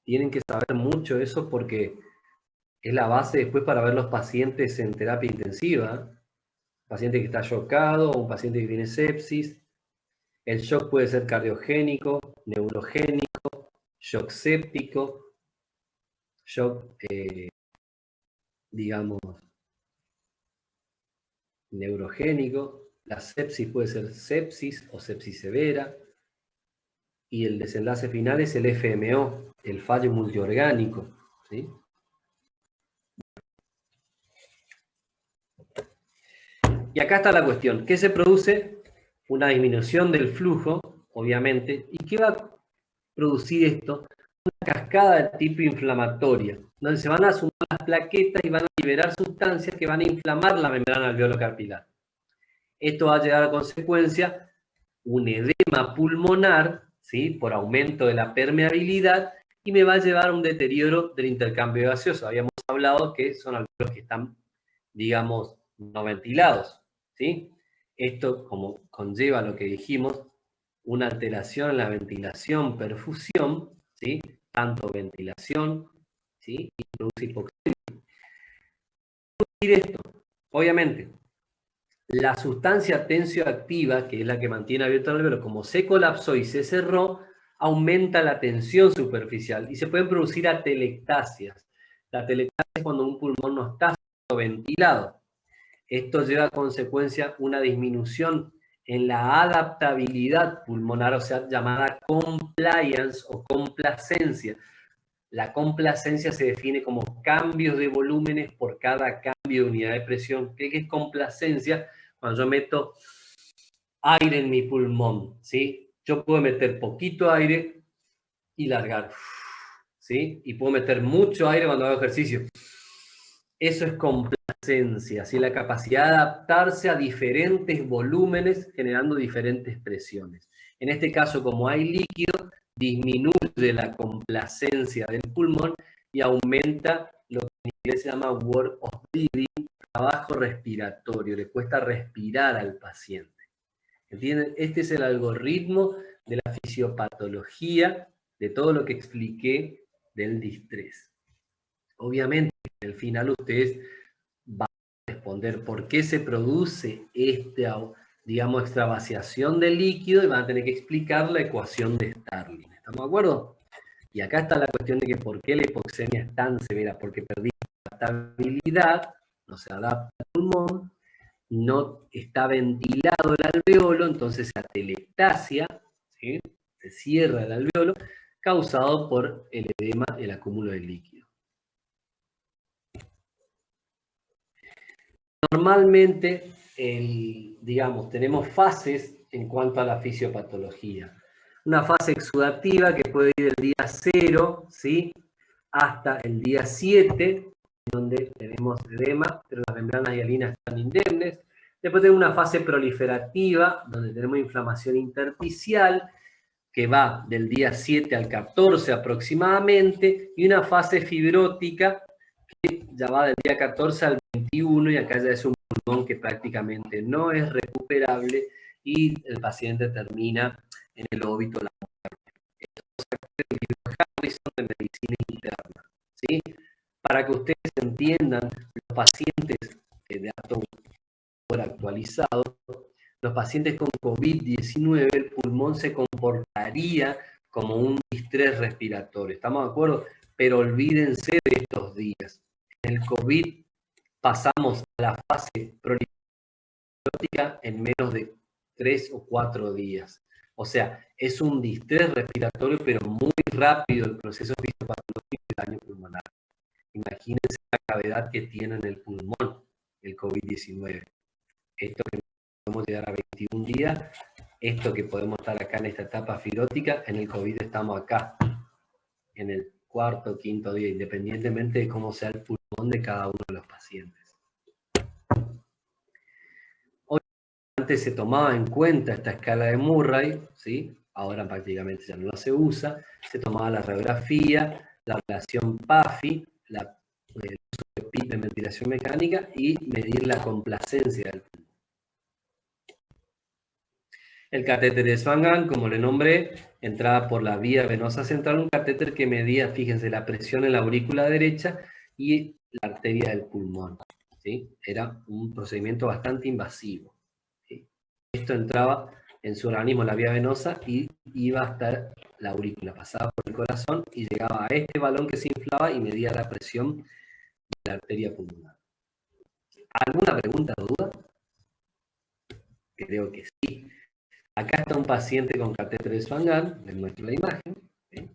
tienen que saber mucho eso porque es la base después para ver los pacientes en terapia intensiva. Paciente que está shockado, o un paciente que tiene sepsis. El shock puede ser cardiogénico, neurogénico, shock séptico, shock, digamos, neurogénico. La sepsis puede ser sepsis o sepsis severa. Y el desenlace final es el FMO, el fallo multiorgánico, ¿sí? Y acá está la cuestión. ¿Qué se produce? Una disminución del flujo, obviamente. ¿Y qué va a producir esto? Una cascada de tipo inflamatoria, donde se van a sumar las plaquetas y van a liberar sustancias que van a inflamar la membrana alveolo-capilar. Esto va a llevar a consecuencia un edema pulmonar, ¿sí? Por aumento de la permeabilidad, y me va a llevar a un deterioro del intercambio gaseoso. Habíamos hablado que son alveolos que están, digamos, no ventilados, ¿sí? Esto, como conlleva lo que dijimos, una alteración en la ventilación, perfusión, ¿sí? Tanto ventilación, ¿sí? Y produce hipoxemia. ¿Qué quiere decir esto? Obviamente, la sustancia tensioactiva, que es la que mantiene abierto el alveolo, como se colapsó y se cerró, aumenta la tensión superficial y se pueden producir atelectasias. La atelectasia es cuando un pulmón no está ventilado. Esto lleva a consecuencia una disminución en la adaptabilidad pulmonar, o sea, llamada compliance o complacencia. La complacencia se define como cambios de volúmenes por cada cambio de unidad de presión. ¿Qué es complacencia? Cuando yo meto aire en mi pulmón, ¿sí? Yo puedo meter poquito aire y largar, ¿sí? Y puedo meter mucho aire cuando hago ejercicio. Eso es complacencia, ¿sí? La capacidad de adaptarse a diferentes volúmenes generando diferentes presiones. En este caso, como hay líquido, disminuye la complacencia del pulmón y aumenta lo que en inglés se llama work of breathing, trabajo respiratorio, le cuesta respirar al paciente. ¿Entienden? Este es el algoritmo de la fisiopatología de todo lo que expliqué del distrés. Obviamente, al final ustedes van a responder por qué se produce esta, digamos, extravasación del líquido y van a tener que explicar la ecuación de Starling. ¿Estamos de acuerdo? Y acá está la cuestión de que por qué la hipoxemia es tan severa, porque perdí la adaptabilidad, no se adapta al pulmón, no está ventilado el alveolo, entonces se atelectasia, ¿sí? Se cierra el alveolo, causado por el edema, el acúmulo de líquido. Normalmente, digamos, tenemos fases en cuanto a la fisiopatología. Una fase exudativa que puede ir del día 0, ¿sí? Hasta el día 7, donde tenemos edema, pero las membranas hialinas están indemnes. Después tenemos una fase proliferativa, donde tenemos inflamación intersticial, que va del día 7 al 14 aproximadamente, y una fase fibrótica, que ya va del día 14 al 21, y acá ya es un pulmón que prácticamente no es recuperable, y el paciente termina en el óbito, la muerte. Estos actores del libro Harrison de medicina interna, ¿sí? Para que ustedes entiendan, los pacientes de alto actualizado, los pacientes con COVID-19, el pulmón se comportaría como un distrés respiratorio. ¿Estamos de acuerdo? Pero olvídense de estos días. En el COVID pasamos a la fase proliferativa en menos de 3 o 4 días. O sea, es un distrés respiratorio, pero muy rápido el proceso fisiopatológico del daño pulmonar. Imagínense la gravedad que tiene en el pulmón el COVID-19. Esto que podemos llegar a 21 días, esto que podemos estar acá en esta etapa fibrótica, en el COVID estamos acá, en el 4º o 5º día, independientemente de cómo sea el pulmón de cada uno de los pacientes. Antes se tomaba en cuenta esta escala de Murray, ¿sí? Ahora prácticamente ya no se usa, se tomaba la radiografía, la relación PAFI, el uso de PIP en ventilación mecánica y medir la complacencia del pulmón. El catéter de Swan-Ganz, como le nombré, entraba por la vía venosa central, un catéter que medía, fíjense, la presión en la aurícula derecha y la arteria del pulmón, ¿sí? Era un procedimiento bastante invasivo. Esto entraba en su organismo, la vía venosa, y iba hasta la aurícula, pasaba por el corazón y llegaba a este balón que se inflaba y medía la presión de la arteria pulmonar. ¿Alguna pregunta o duda? Creo que sí. Acá está un paciente con catéter de Swan-Ganz, les muestro la imagen, ¿sí?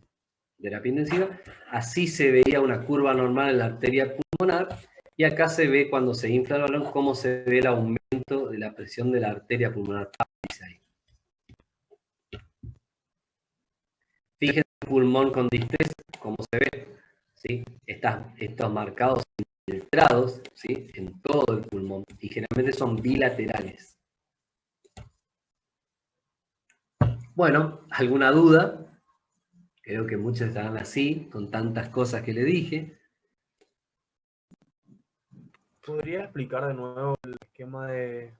Terapia intensiva. Así se veía una curva normal en la arteria pulmonar, y acá se ve cuando se infla el balón cómo se ve el aumento de la presión de la arteria pulmonar. Fíjense el pulmón con distrés, cómo se ve, ¿sí? Estos marcados infiltrados, ¿sí? En todo el pulmón, y generalmente son bilaterales. Bueno, ¿alguna duda? Creo que muchos estarán así, con tantas cosas que le dije. ¿Podría explicar de nuevo el esquema de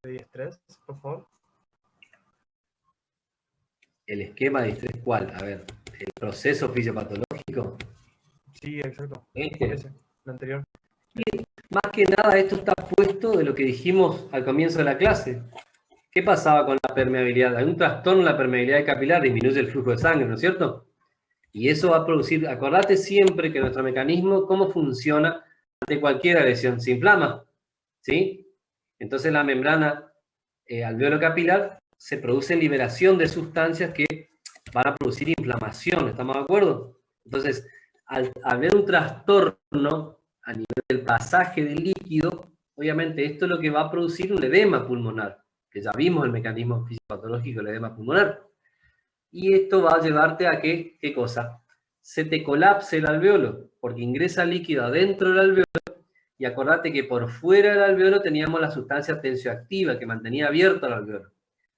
diestrés, por favor? ¿El esquema de distrés cuál? A ver, ¿el proceso fisiopatológico? Sí, exacto. Este. Ese, el anterior. Más que nada esto está puesto de lo que dijimos al comienzo de la clase. ¿Qué pasaba con la permeabilidad? Algún trastorno en la permeabilidad capilar disminuye el flujo de sangre, ¿no es cierto? Y eso va a producir, acordate siempre que nuestro mecanismo, ¿cómo funciona ante cualquier agresión? Se inflama, ¿sí? Entonces la membrana alveolo capilar se produce liberación de sustancias que van a producir inflamación, ¿estamos de acuerdo? Entonces, al haber un trastorno a nivel del pasaje del líquido, obviamente esto es lo que va a producir un edema pulmonar, que ya vimos el mecanismo fisiopatológico del edema pulmonar. Y esto va a llevarte a que, ¿qué cosa? Se te colapse el alveolo, porque ingresa líquido adentro del alveolo, y acordate que por fuera del alveolo teníamos la sustancia tensioactiva que mantenía abierto el alveolo.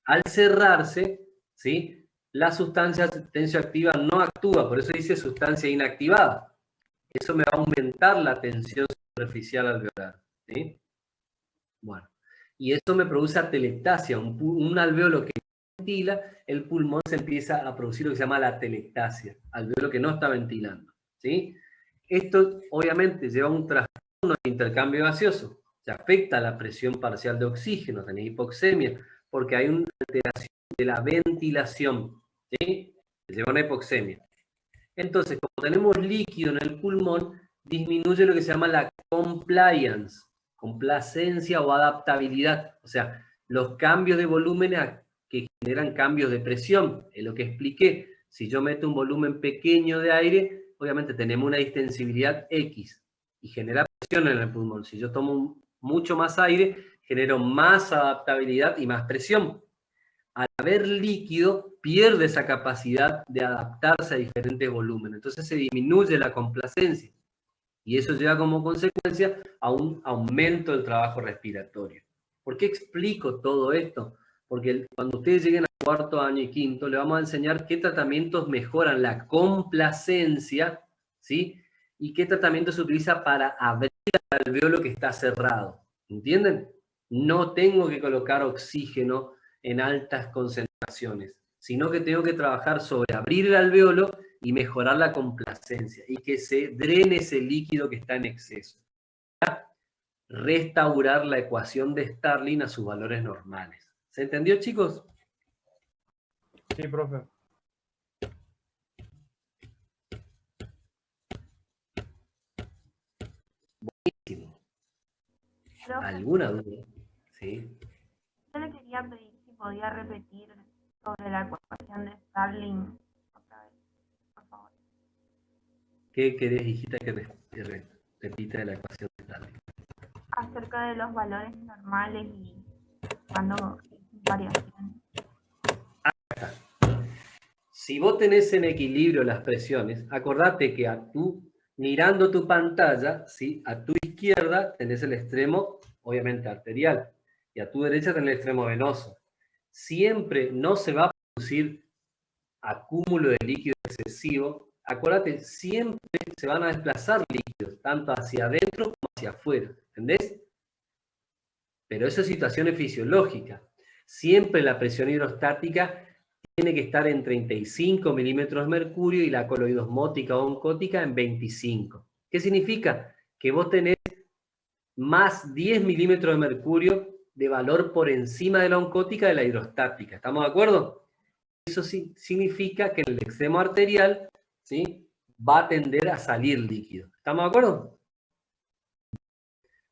Al cerrarse, ¿sí? La sustancia tensioactiva no actúa, por eso dice sustancia inactivada. Eso me va a aumentar la tensión superficial alveolar, ¿sí? Bueno, y eso me produce atelectasia, un alveolo que ventila, el pulmón se empieza a producir lo que se llama la atelectasia, alveolo que no está ventilando, ¿sí? Esto obviamente lleva a un trastorno de intercambio gaseoso, se afecta la presión parcial de oxígeno, tenés hipoxemia, porque hay una alteración de la ventilación, ¿sí? Se lleva a una hipoxemia. Entonces, como tenemos líquido en el pulmón, disminuye lo que se llama la compliance, complacencia o adaptabilidad, o sea, los cambios de volumen que generan cambios de presión, es lo que expliqué. Si yo meto un volumen pequeño de aire, obviamente tenemos una distensibilidad X y genera presión en el pulmón. Si yo tomo mucho más aire, genero más adaptabilidad y más presión. Al haber líquido, pierde esa capacidad de adaptarse a diferentes volúmenes. Entonces se disminuye la complacencia. Y eso lleva como consecuencia a un aumento del trabajo respiratorio. ¿Por qué explico todo esto? Porque cuando ustedes lleguen a cuarto año y quinto, le vamos a enseñar qué tratamientos mejoran la complacencia, ¿sí? Y qué tratamiento se utiliza para abrir el alveolo que está cerrado. ¿Entienden? No tengo que colocar oxígeno en altas concentraciones, sino que tengo que trabajar sobre abrir el alveolo y mejorar la complacencia y que se drene ese líquido que está en exceso. Restaurar la ecuación de Starling a sus valores normales. ¿Se entendió, chicos? Sí, profe. Buenísimo. Profe, ¿Alguna duda? Sí. yo le quería pedir si podía repetir sobre la ecuación de Starling otra vez, por favor. ¿Qué querés, hijita, que repita la ecuación de Starling? Acerca de los valores normales y cuando variaciones. Si vos tenés en equilibrio las presiones, acordate que mirando tu pantalla, ¿sí? A tu izquierda tenés el extremo, obviamente, arterial, y a tu derecha tenés el extremo venoso. Siempre no se va a producir acúmulo de líquido excesivo. Acordate, siempre se van a desplazar líquidos, tanto hacia adentro como hacia afuera, ¿entendés? Pero eso es situaciones fisiológicas. Siempre la presión hidrostática tiene que estar en 35 milímetros de mercurio y la coloidosmótica o oncótica en 25. ¿Qué significa? Que vos tenés más 10 milímetros de mercurio de valor por encima de la oncótica de la hidrostática. ¿Estamos de acuerdo? Eso sí, significa que en el extremo arterial, ¿sí?, va a tender a salir líquido. ¿Estamos de acuerdo?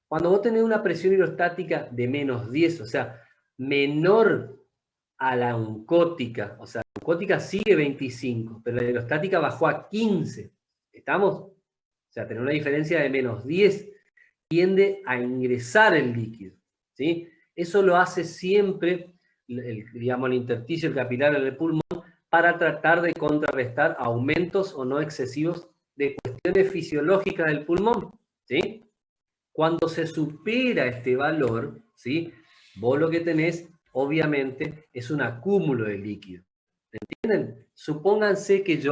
Cuando vos tenés una presión hidrostática de menos 10, o sea, menor a la oncótica, o sea, la oncótica sigue 25, pero la hidrostática bajó a 15. ¿Estamos? O sea, tener una diferencia de menos 10 tiende a ingresar el líquido, ¿sí? Eso lo hace siempre, digamos, el intersticio, el capilar en el pulmón, para tratar de contrarrestar aumentos o no excesivos de cuestiones fisiológicas del pulmón, ¿sí? Cuando se supera este valor, ¿sí?, vos lo que tenés, obviamente, es un acúmulo de líquido. ¿Entienden? Supónganse que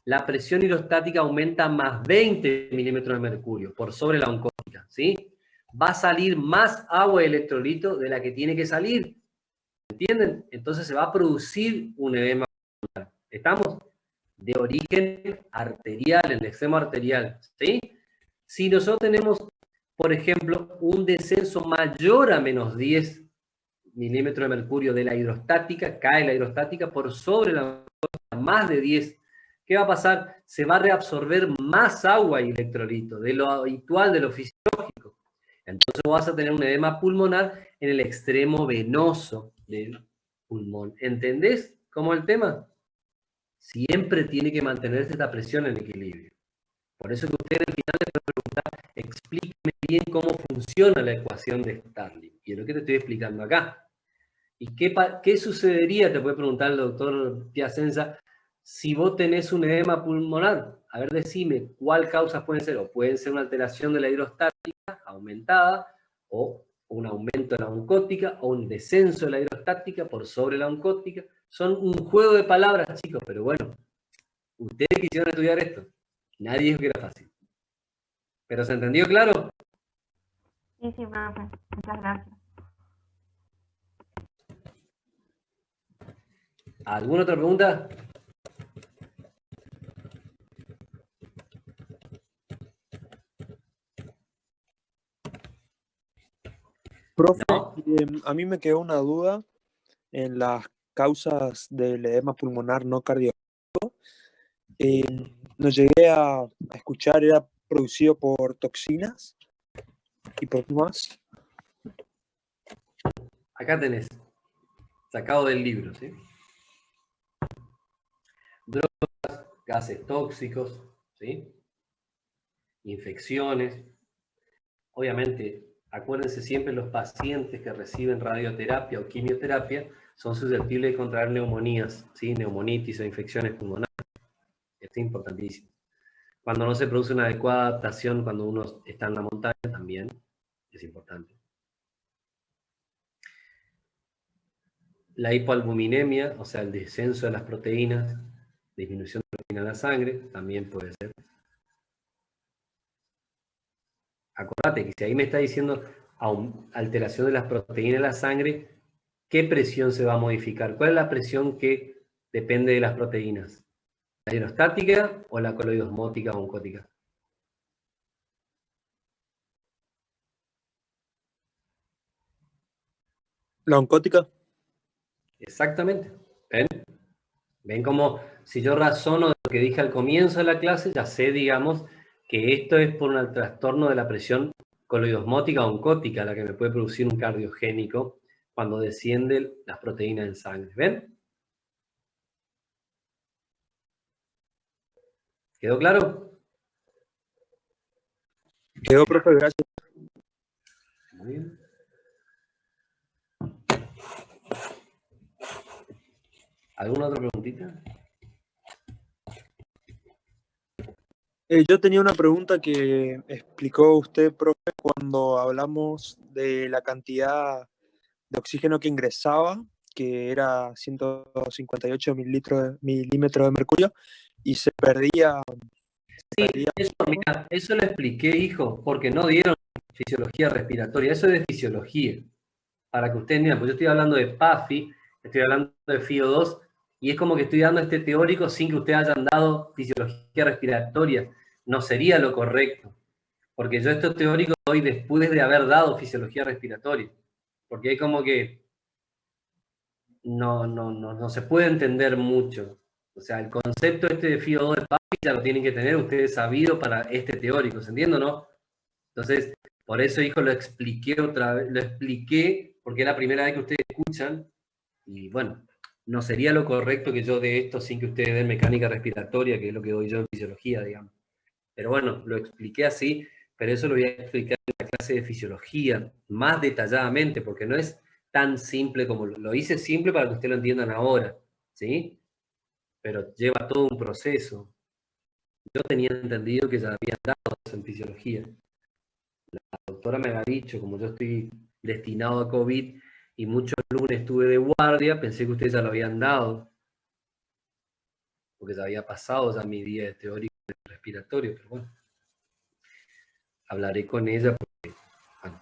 la presión hidrostática aumenta más 20 milímetros de mercurio por sobre la oncótica, ¿sí? Va a salir más agua de electrolito de la que tiene que salir. ¿Entienden? Entonces se va a producir un edema pulmonar. ¿Estamos? De origen arterial, en el extremo arterial, ¿sí? Si nosotros tenemos, por ejemplo, un descenso mayor a menos 10 milímetros de mercurio de la hidrostática, cae la hidrostática por sobre la oncótica, más de 10, ¿qué va a pasar? Se va a reabsorber más agua y electrolito de lo habitual, de lo fisiológico. Entonces vas a tener un edema pulmonar en el extremo venoso del pulmón. ¿Entendés cómo es el tema? Siempre tiene que mantenerse esta presión en equilibrio. Por eso que usted al final le puede preguntar, explíqueme bien cómo funciona la ecuación de Starling. Y es lo que te estoy explicando acá. ¿Y qué sucedería, te puede preguntar el doctor Piacenza, si vos tenés un edema pulmonar? A ver, decime, ¿cuál causa pueden ser? O pueden ser una alteración de la hidrostática aumentada, o un aumento de la oncótica, o un descenso de la hidrostática por sobre la oncótica. Son un juego de palabras, chicos, pero bueno, ustedes quisieron estudiar esto. Nadie dijo que era fácil. ¿Pero se entendió claro? Sí, sí, profe. Muchas gracias. ¿Alguna otra pregunta? Profe, ¿No? a mí me quedó una duda en las causas del edema pulmonar no cardiológico. No llegué a escuchar, era producido por toxinas y por qué más. Acá tenés, sacado del libro, ¿sí? Drogas, gases tóxicos, ¿sí? Infecciones. Obviamente, acuérdense siempre, los pacientes que reciben radioterapia o quimioterapia son susceptibles de contraer neumonías, ¿sí? Neumonitis o infecciones pulmonares. Esto es importantísimo. Cuando no se produce una adecuada adaptación, cuando uno está en la montaña, también es importante. la hipoalbuminemia, o sea, el descenso de las proteínas, disminución de proteína en la sangre, también puede ser. Acordate que si ahí me está diciendo alteración de las proteínas en la sangre, ¿qué presión se va a modificar? ¿Cuál es la presión que depende de las proteínas? ¿La hidrostática o la coloidosmótica o oncótica? La oncótica. Exactamente. ¿Ven? ¿Ven cómo si yo razono de lo que dije al comienzo de la clase, ya sé, digamos, que esto es por un trastorno de la presión coloidosmótica o oncótica, la que me puede producir un cardiogénico cuando descienden las proteínas en sangre. ¿Ven? ¿Quedó claro? Quedó, profe, gracias. Muy bien. ¿Alguna otra preguntita? Yo tenía una pregunta que explicó usted, profe, cuando hablamos de la cantidad de oxígeno que ingresaba, que era 158 milímetros de mercurio, y se perdía. Sí, mira, eso lo expliqué, hijo, porque no dieron fisiología respiratoria, eso es de fisiología. Para que ustedes entiendan, pues yo estoy hablando de PAFI, estoy hablando de FIO2, y es como que estoy dando este teórico sin que ustedes hayan dado fisiología respiratoria. No sería lo correcto, porque yo estos teóricos doy después de haber dado fisiología respiratoria, porque es como que no se puede entender mucho. O sea, el concepto este de FIO2 de PAFI ya lo tienen que tener ustedes sabido para este teórico, ¿se entiende o no? Entonces, por eso, hijo, lo expliqué otra vez, lo expliqué porque es la primera vez que ustedes escuchan, y bueno, no sería lo correcto que yo dé esto sin que ustedes den mecánica respiratoria, que es lo que doy yo en fisiología, digamos. Pero bueno, lo expliqué así, pero eso lo voy a explicar en la clase de fisiología, más detalladamente, porque no es tan simple como lo hice simple para que ustedes lo entiendan ahora, ¿sí? Pero lleva todo un proceso. Yo tenía entendido que ya habían dado eso en fisiología. La doctora me había dicho, como yo estoy destinado a COVID y muchos lunes estuve de guardia, pensé que ustedes ya lo habían dado, porque ya había pasado ya mi día de teórico respiratorio, pero bueno, hablaré con ella porque, bueno,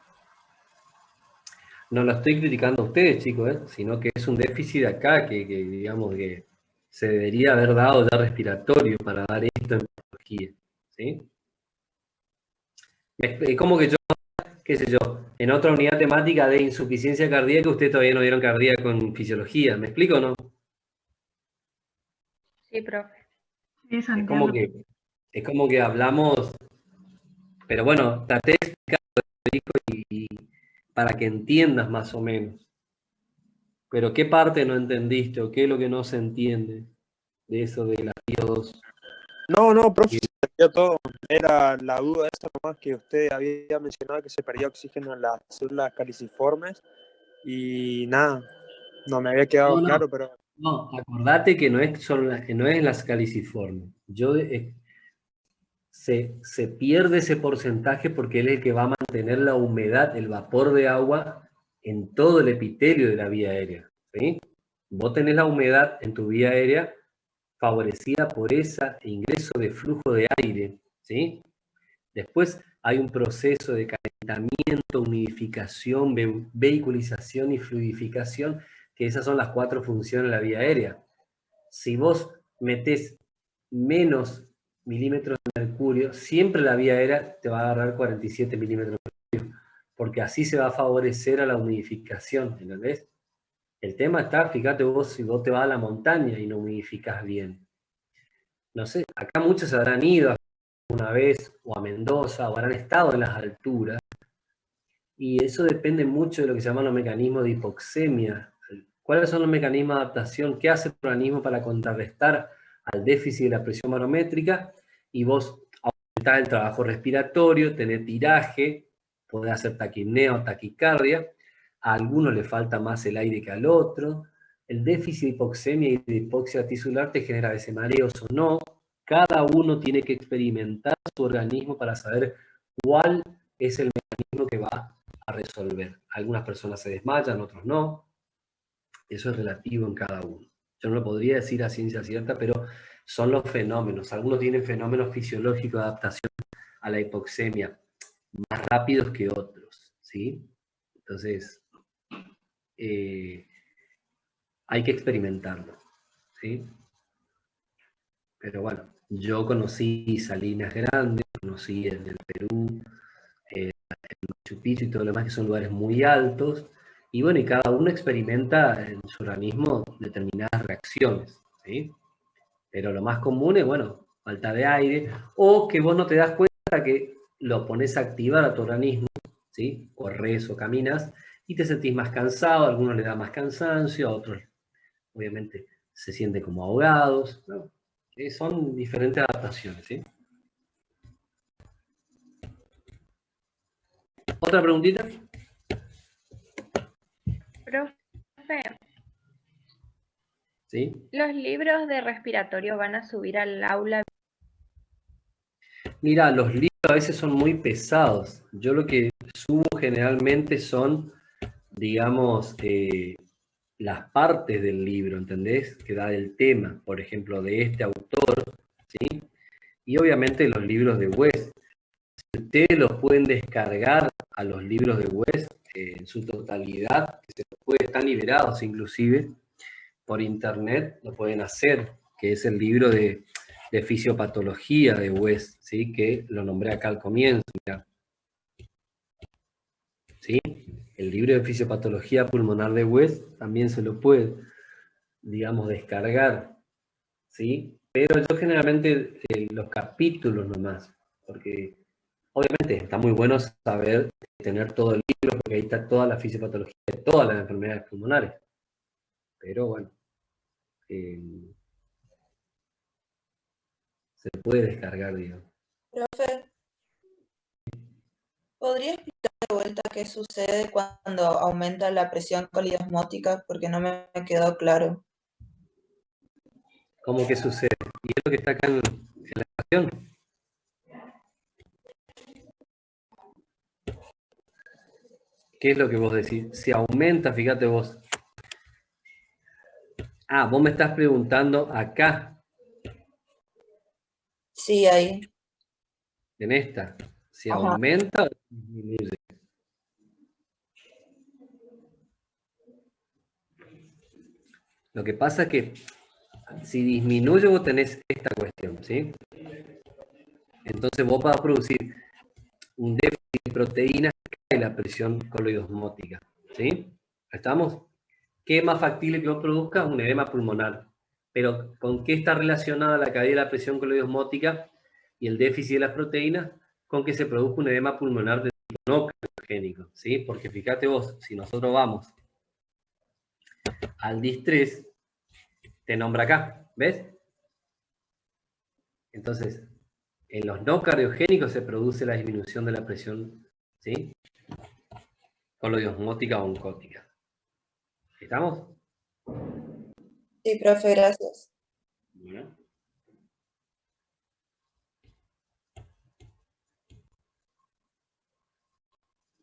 no lo estoy criticando a ustedes, chicos, sino que es un déficit acá que digamos que se debería haber dado ya respiratorio para dar esto en patología, ¿sí? Es como que yo, qué sé yo, en otra unidad temática de insuficiencia cardíaca, ustedes todavía no dieron cardíaca con fisiología, ¿me explico o no? Sí, profe. Sí, Es Santiago. es como que hablamos, pero bueno, traté de explicarlo y para que entiendas más o menos. Pero ¿qué parte no entendiste o qué es lo que no se entiende de eso de la FIO2? No, profe, se perdió todo. Era la duda esa nomás que usted había mencionado, que se perdía oxígeno en las células caliciformes. Y nada, no me había quedado claro, pero No, acordate que no es solo no es las caliciformes. Se pierde ese porcentaje porque él es el que va a mantener la humedad, el vapor de agua en todo el epitelio de la vía aérea, ¿sí? Vos tenés la humedad en tu vía aérea favorecida por ese ingreso de flujo de aire, ¿sí? Después hay un proceso de calentamiento, humidificación, vehiculización y fluidificación, que esas son las 4 funciones de la vía aérea. Si vos metés menos milímetros de mercurio, siempre la vía aérea te va a agarrar 47 milímetros de mercurio, porque así se va a favorecer a la humidificación, ¿entendés? El tema está, fíjate vos, si vos te vas a la montaña y no humidificás bien. No sé, acá muchos habrán ido una vez, o a Mendoza, o habrán estado en las alturas, y eso depende mucho de lo que se llaman los mecanismos de hipoxemia. ¿Cuáles son los mecanismos de adaptación? ¿Qué hace el organismo para contrarrestar al déficit de la presión barométrica? Y vos aumentás el trabajo respiratorio, tenés tiraje, podés hacer taquipnea o taquicardia, a algunos le falta más el aire que al otro. El déficit de hipoxemia y de hipoxia tisular te genera a veces mareos o no. Cada uno tiene que experimentar su organismo para saber cuál es el mecanismo que va a resolver. Algunas personas se desmayan, otros no. Eso es relativo en cada uno. Yo no lo podría decir a ciencia cierta, pero son los fenómenos. Algunos tienen fenómenos fisiológicos de adaptación a la hipoxemia más rápidos que otros, ¿sí? Entonces, hay que experimentarlo, ¿sí? Pero bueno, yo conocí Salinas Grandes, conocí el del Perú, el Machu Picchu y todo lo demás, que son lugares muy altos, y bueno, y cada uno experimenta en su organismo determinadas reacciones, ¿sí? Pero lo más común es, bueno, falta de aire, o que vos no te das cuenta que lo pones a activar a tu organismo, ¿sí? Corres o caminas, y te sentís más cansado, a algunos les da más cansancio, a otros, obviamente, se sienten como ahogados, ¿no? Son diferentes adaptaciones, ¿sí? ¿Otra preguntita? Profe, ¿Sí? ¿los libros de respiratorio van a subir al aula? Mira, los libros a veces son muy pesados. Yo lo que subo generalmente son, digamos, las partes del libro, ¿entendés? Que da del tema, por ejemplo, de este autor, ¿sí? Y obviamente los libros de West. Si ustedes los pueden descargar a los libros de West en su totalidad, que están liberados inclusive por internet, lo pueden hacer, que es el libro de fisiopatología de West, ¿sí? Que lo nombré acá al comienzo, mirá. ¿Sí? El libro de fisiopatología pulmonar de West también se lo puede, digamos, descargar, ¿sí? Pero yo generalmente los capítulos nomás, porque obviamente está muy bueno saber, tener todo el libro, porque ahí está toda la fisiopatología de todas las enfermedades pulmonares. Pero bueno, se puede descargar, digamos. Profe, ¿podría explicar de vuelta qué sucede cuando aumenta la presión coliosmótica? Porque no me quedó claro. ¿Cómo que sucede? Y es lo que está acá en la ecuación. ¿Qué es lo que vos decís? Si aumenta, fíjate vos. Ah, vos me estás preguntando acá, Sí, ahí. en esta. Si Ajá. aumenta o disminuye. Lo que pasa es que si disminuye vos tenés esta cuestión, ¿sí? Entonces vos vas a producir un déficit de proteínas y la presión coloidosmótica, ¿sí? ¿Estamos? ¿Qué es más factible que vos produzcas? Un edema pulmonar. Pero ¿con qué está relacionada la caída de la presión coloidosmótica y el déficit de las proteínas? Con que se produzca un edema pulmonar de tipo no cardiogénico, ¿sí? Porque fíjate vos, si nosotros vamos al DIS-3, te nombra acá, ¿ves? Entonces, en los no cardiogénicos se produce la disminución de la presión, ¿sí? Coloidosmótica o oncótica. ¿Estamos? Sí, profe, gracias. Bueno.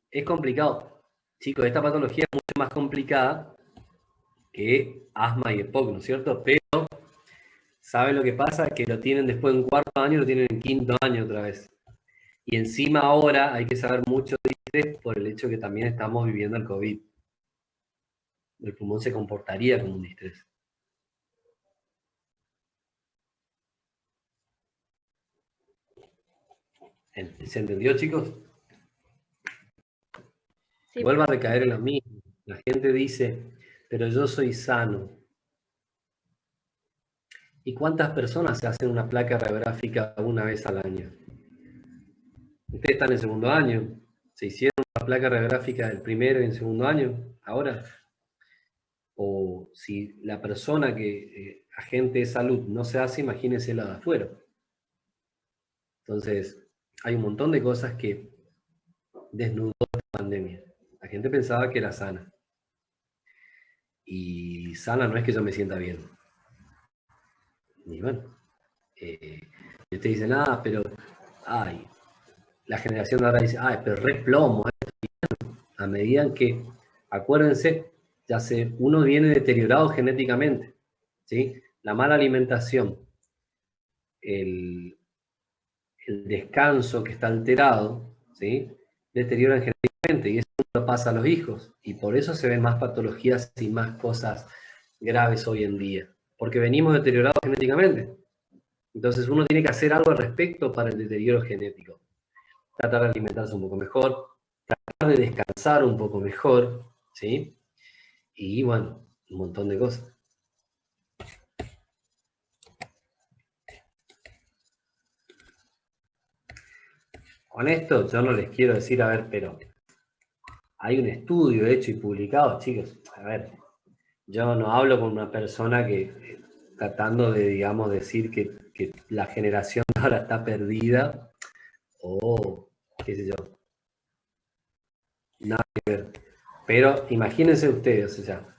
Es complicado. Chicos, esta patología es mucho más complicada que asma y EPOC, ¿no es cierto? Pero, ¿saben lo que pasa? Que lo tienen después en cuarto año, lo tienen en quinto año otra vez. Y encima ahora hay que saber mucho de estrés por el hecho que también estamos viviendo el COVID. El pulmón se comportaría como un distrés. ¿Se entendió, chicos? Sí, Vuelvo a profe. recaer en lo mismo. La gente dice, pero yo soy sano. ¿Y cuántas personas se hacen una placa radiográfica una vez al año? Ustedes están en segundo año. ¿Se hicieron una placa radiográfica del primero y en segundo año? ¿Ahora? O si la persona que, agente de salud, no se hace, imagínense la de afuera. Entonces, hay un montón de cosas que desnudó la pandemia. La gente pensaba que era sana. Y sana no es que yo me sienta bien. Y bueno, y usted dice, nada, pero, ay, la generación de ahora dice, ay, pero re plomo. A medida que, acuérdense uno viene deteriorado genéticamente, ¿sí? La mala alimentación, el descanso que está alterado, ¿sí? Deterioran genéticamente, y eso lo pasa a los hijos, y por eso se ven más patologías y más cosas graves hoy en día, porque venimos deteriorados genéticamente. Entonces uno tiene que hacer algo al respecto para el deterioro genético. Tratar de alimentarse un poco mejor, tratar de descansar un poco mejor, ¿sí? Y bueno, un montón de cosas. Con esto yo no les quiero decir, a ver, pero hay un estudio hecho y publicado, chicos. A ver, yo no hablo con una persona que tratando de, digamos, decir que la generación ahora está perdida o qué sé yo. Nada que ver. Pero imagínense ustedes, o sea,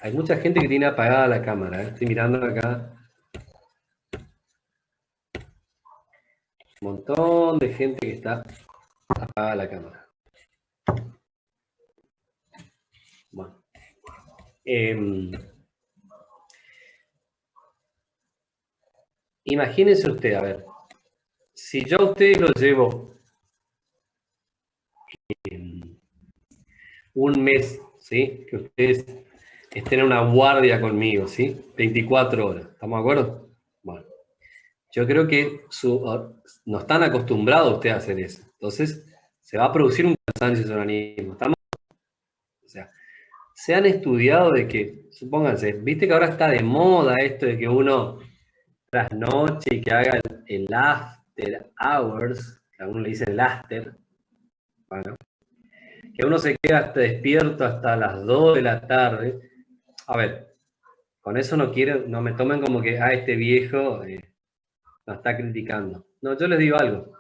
hay mucha gente que tiene apagada la cámara, ¿eh? Estoy mirando acá. Un montón de gente que está apagada la cámara. Bueno. Imagínense usted, a ver, si yo a ustedes los llevo un mes, ¿sí? Que ustedes estén en una guardia conmigo, ¿sí? 24 horas, ¿estamos de acuerdo? Bueno, yo creo que no están acostumbrados ustedes a hacer eso. Entonces, se va a producir un cansancio en su organismo. ¿Estamos? O sea, se han estudiado de que, supónganse, viste que ahora está de moda esto de que uno trasnoche y que haga el after hours, que a uno le dicen el after, bueno, que uno se queda hasta despierto hasta las 2 de la tarde. A ver, con eso no me tomen como que, este viejo nos está criticando. No, yo les digo algo.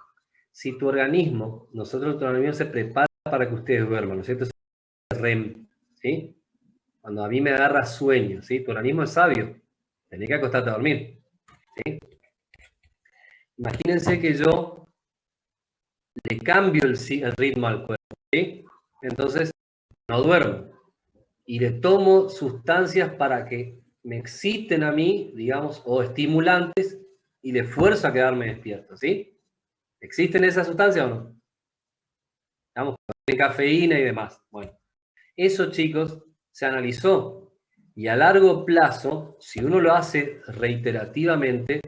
Si tu organismo, nuestro organismo se prepara para que ustedes duerman, ¿no es cierto? Es REM, ¿sí? Cuando a mí me agarra sueño, ¿sí? Tu organismo es sabio. Tenés que acostarte a dormir, ¿sí? Imagínense que yo le cambio el ritmo al cuerpo, ¿sí? Entonces, no duermo. Y le tomo sustancias para que me exciten a mí, digamos, o estimulantes, y le fuerzo a quedarme despierto, ¿sí? ¿Existen esas sustancias o no? Digamos, de cafeína y demás. Bueno, eso, chicos, se analizó. Y a largo plazo, si uno lo hace reiterativamente,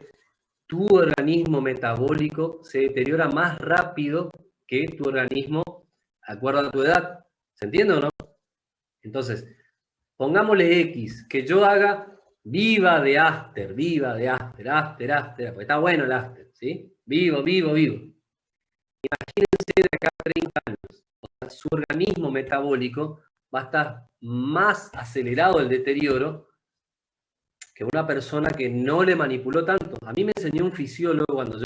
tu organismo metabólico se deteriora más rápido que tu organismo de acuerdo a tu edad. ¿Se entiende o no? Entonces, pongámosle X, que yo haga viva de after, porque está bueno el after, ¿sí? Vivo. Imagínense de acá a 30 años, o sea, su organismo metabólico va a estar más acelerado el deterioro que una persona que no le manipuló tanto. A mí me enseñó un fisiólogo cuando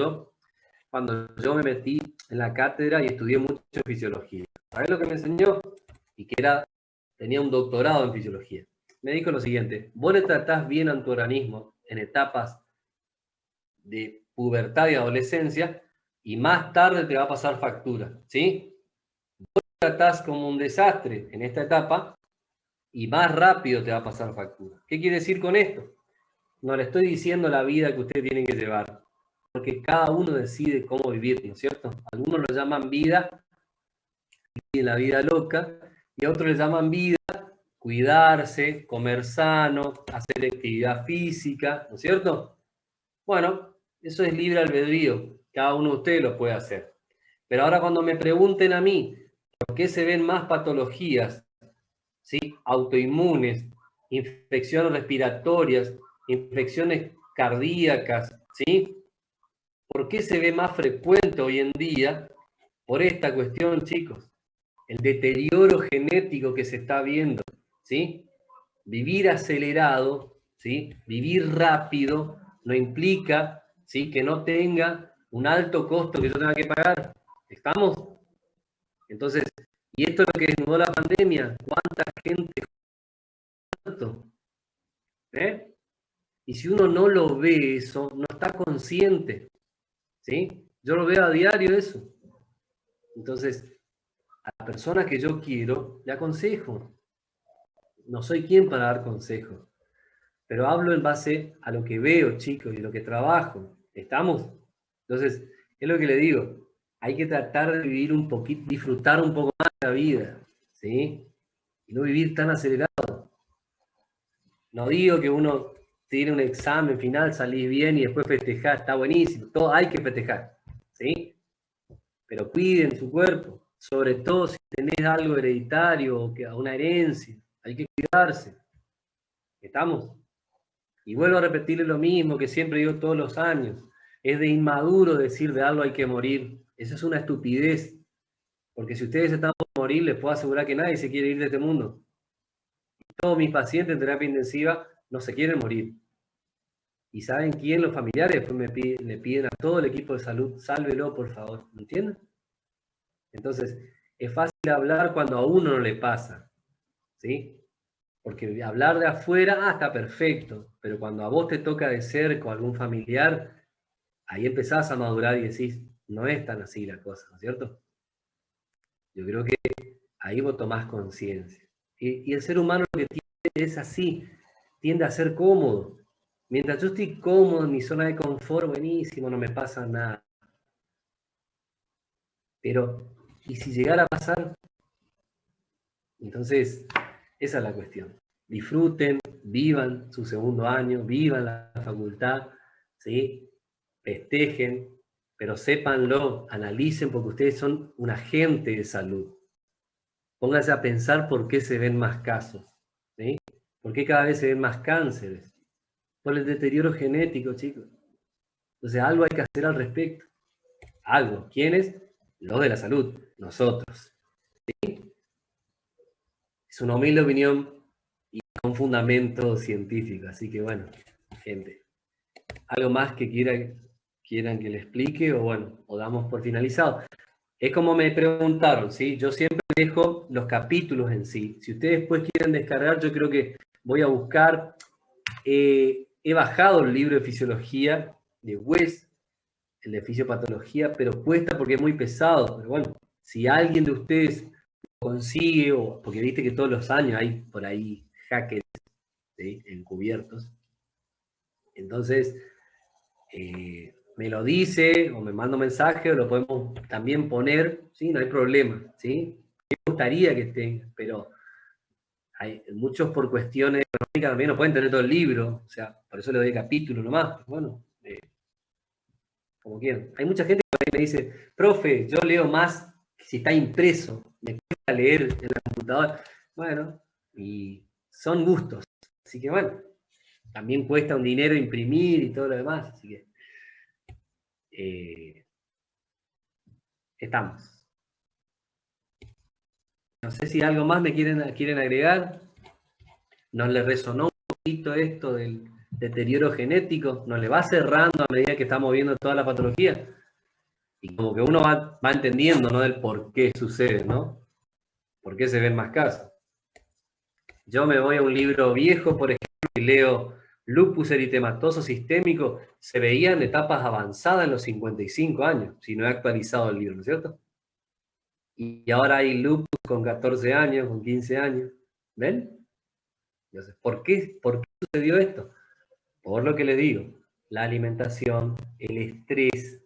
yo me metí en la cátedra y estudié mucho fisiología. ¿Sabés lo que me enseñó? Y que tenía un doctorado en fisiología. Me dijo lo siguiente: vos le tratás bien a tu organismo en etapas de pubertad y adolescencia, y más tarde te va a pasar factura, ¿sí? Vos le tratás como un desastre en esta etapa, y más rápido te va a pasar factura. ¿Qué quiere decir con esto? No le estoy diciendo la vida que ustedes tienen que llevar, porque cada uno decide cómo vivir, ¿no es cierto? Algunos lo llaman vida, y la vida loca, y a otros le llaman vida, cuidarse, comer sano, hacer actividad física, ¿no es cierto? Bueno, eso es libre albedrío, cada uno de ustedes lo puede hacer. Pero ahora cuando me pregunten a mí, ¿por qué se ven más patologías, ¿sí? Autoinmunes, infecciones respiratorias, infecciones cardíacas, ¿sí? ¿Por qué se ve más frecuente hoy en día? Por esta cuestión, chicos. El deterioro genético que se está viendo, ¿sí? Vivir acelerado, ¿sí? Vivir rápido no implica, ¿sí? Que no tenga un alto costo que yo tenga que pagar. ¿Estamos? Entonces, y esto es lo que desnudó la pandemia. ¿Cuánta gente? ¿Eh? Y si uno no lo ve eso, no está consciente, ¿sí? Yo lo veo a diario eso. Entonces, a la persona que yo quiero, le aconsejo. No soy quien para dar consejos, pero hablo en base a lo que veo, chicos, y lo que trabajo. ¿Estamos? Entonces, es lo que le digo. Hay que tratar de vivir un poquito, disfrutar un poco más la vida, ¿sí? Y no vivir tan acelerado. No digo que uno tiene un examen final, salís bien y después festejar, está buenísimo. Todo hay que festejar, ¿sí? Pero cuiden su cuerpo, sobre todo si tenés algo hereditario o una herencia, hay que cuidarse. ¿Estamos? Y vuelvo a repetirle lo mismo que siempre digo todos los años. Es de inmaduro decir de algo hay que morir. Eso es una estupidez. Porque si ustedes están por morir, les puedo asegurar que nadie se quiere ir de este mundo. Todos mis pacientes en terapia intensiva no se quieren morir. ¿Y saben quién? Los familiares después le piden a todo el equipo de salud, sálvelo por favor. ¿Me entienden? Entonces, es fácil hablar cuando a uno no le pasa. ¿Sí? Porque hablar de afuera, está perfecto, pero cuando a vos te toca de cerca o algún familiar, ahí empezás a madurar y decís, no es tan así la cosa, ¿no es cierto? Yo creo que ahí vos tomás conciencia. Y el ser humano lo que tiende es así, tiende a ser cómodo. Mientras yo estoy cómodo en mi zona de confort, buenísimo, no me pasa nada. Pero, ¿y si llegara a pasar? Entonces, esa es la cuestión. Disfruten, vivan su segundo año, vivan la facultad, ¿sí? Festejen, pero sépanlo, analicen porque ustedes son un agente de salud. Pónganse a pensar por qué se ven más casos, ¿sí? ¿Por qué cada vez se ven más cánceres? Por el deterioro genético, chicos. Entonces algo hay que hacer al respecto. Algo. ¿Quiénes? Los de la salud, nosotros. ¿Sí? Es una humilde opinión y con fundamento científico. Así que bueno, gente. ¿Algo más que quieran que le explique o bueno, o damos por finalizado? Es como me preguntaron, ¿sí? Yo siempre dejo los capítulos en sí. Si ustedes después quieren descargar, yo creo que voy a buscar. He bajado el libro de fisiología de West, el de fisiopatología, pero cuesta porque es muy pesado. Pero bueno, si alguien de ustedes lo consigue, porque viste que todos los años hay por ahí hackers, ¿sí? Encubiertos. Entonces, me lo dice o me manda un mensaje o lo podemos también poner, ¿sí? No hay problema, ¿sí? Me gustaría que estén, pero hay muchos por cuestiones económicas también no pueden tener todo el libro, o sea, por eso le doy capítulo nomás, pero bueno, como quieran. Hay mucha gente que me dice, profe, yo leo más si está impreso, me cuesta leer en la computadora. Bueno, y son gustos, así que bueno, también cuesta un dinero imprimir y todo lo demás, así que estamos. No sé si algo más me quieren agregar. ¿Nos le resonó un poquito esto del deterioro genético? ¿Nos le va cerrando a medida que estamos viendo toda la patología? Y como que uno va entendiendo, ¿no? Del por qué sucede, ¿no? ¿Por qué se ven más casos? Yo me voy a un libro viejo, por ejemplo, y leo lupus eritematoso sistémico, se veían etapas avanzadas en los 55 años, si no he actualizado el libro, ¿no es cierto? Y ahora hay lupus con 14 años, con 15 años. ¿Ven? Entonces, ¿por qué sucedió esto? Por lo que les digo, la alimentación, el estrés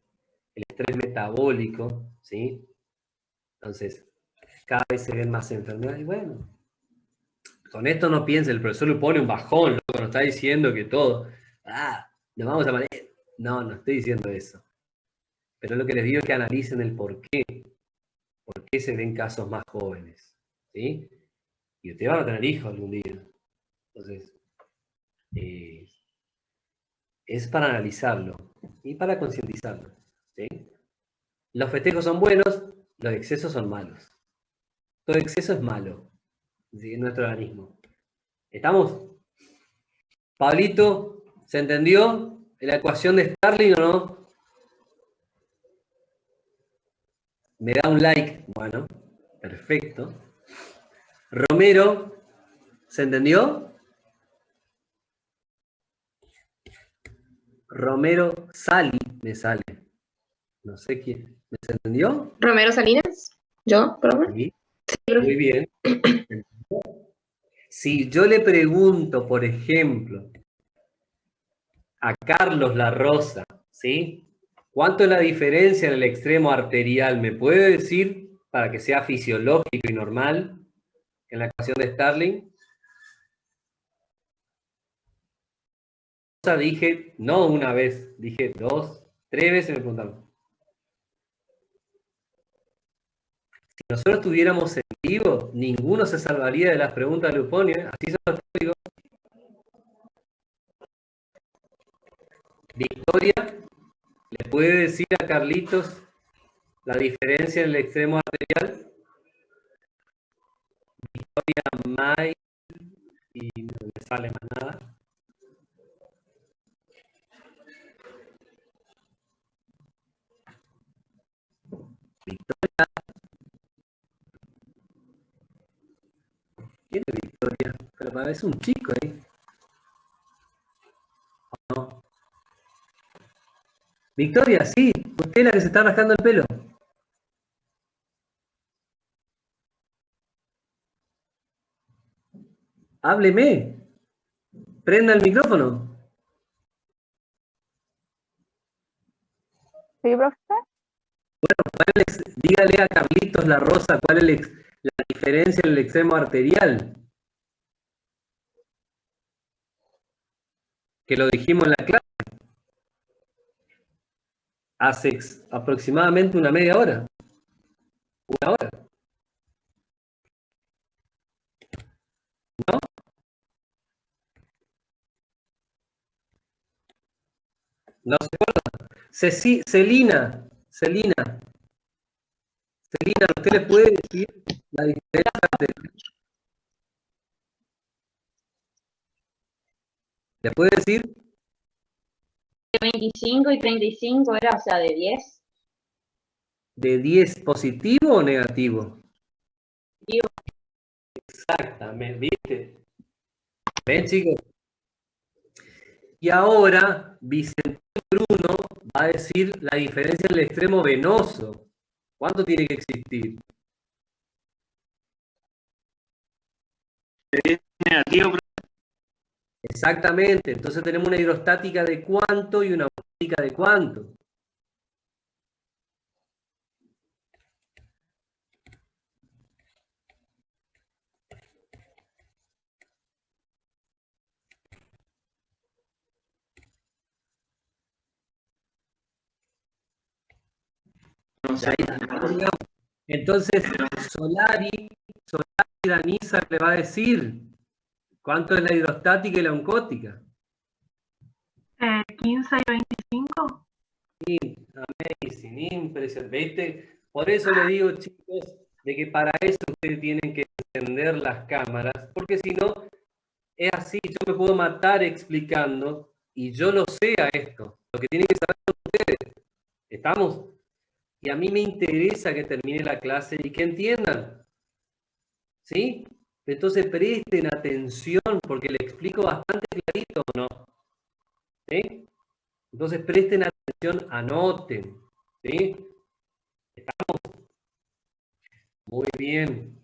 metabólico, ¿sí? Entonces, cada vez se ven más enfermedades. Y bueno, con esto no piensen, el profesor le pone un bajón, loco, nos está diciendo que todo, nos vamos a marear. No, no estoy diciendo eso. Pero lo que les digo es que analicen el por qué se ven casos más jóvenes, ¿sí? Y ustedes van a tener hijos algún día. Entonces, es para analizarlo y para concientizarlo, ¿sí? Los festejos son buenos, los excesos son malos. Todo exceso es malo, ¿sí? En nuestro organismo. ¿Estamos? Pablito, ¿se entendió la ecuación de Starling o no? Me da un like. Bueno, perfecto. Romero, ¿se entendió? Romero Sali me sale. No sé quién. ¿Me se entendió? Romero Salinas, ¿yo, profe? Sí. Sí, profe. Muy bien. Si yo le pregunto, por ejemplo, a Carlos La Rosa, ¿sí? ¿Cuánto es la diferencia en el extremo arterial? ¿Me puede decir, para que sea fisiológico y normal, en la ecuación de Starling? Dije, no una vez, dije 2, 3 veces me preguntaron. Si nosotros estuviéramos en vivo, ninguno se salvaría de las preguntas de Luponio, ¿eh? Así se lo digo. Victoria, ¿le puede decir a Carlitos la diferencia en el extremo arterial? Victoria May, y no le sale más nada. Victoria. ¿Quién es Victoria? Pero parece un chico ahí. ¿O no? Victoria, sí, usted es la que se está rascando el pelo. Hábleme. Prenda el micrófono. ¿Sí, profe? Dígale a Carlitos La Rosa cuál es la diferencia en el extremo arterial. Que lo dijimos en la clase. Hace aproximadamente una media hora. Una hora. ¿No? No se acuerda. Celina, ¿usted le puede decir la diferencia entre... ¿Le puede decir? 25 y 35 era, o sea, de 10. ¿De 10 positivo o negativo? Positivo. Exactamente, ¿viste? ¿Ven, chicos? Y ahora Vicente Bruno va a decir la diferencia en el extremo venoso. ¿Cuánto tiene que existir? Negativo. Exactamente, entonces tenemos una hidrostática de cuánto y una osmótica de cuánto. Entonces, Solari Danisa le va a decir cuánto es la hidrostática y la oncótica. 15 y 25. Sí, amazing, impresionante. ¿Viste? Por eso le digo, chicos, de que para eso ustedes tienen que encender las cámaras, porque si no, es así, yo me puedo matar explicando, y yo lo sé a esto. Lo que tienen que saber son ustedes. ¿Estamos? Y a mí me interesa que termine la clase y que entiendan. ¿Sí? Entonces presten atención porque le explico bastante clarito, ¿no? ¿Sí? Entonces presten atención, anoten. ¿Sí? ¿Estamos? Muy bien.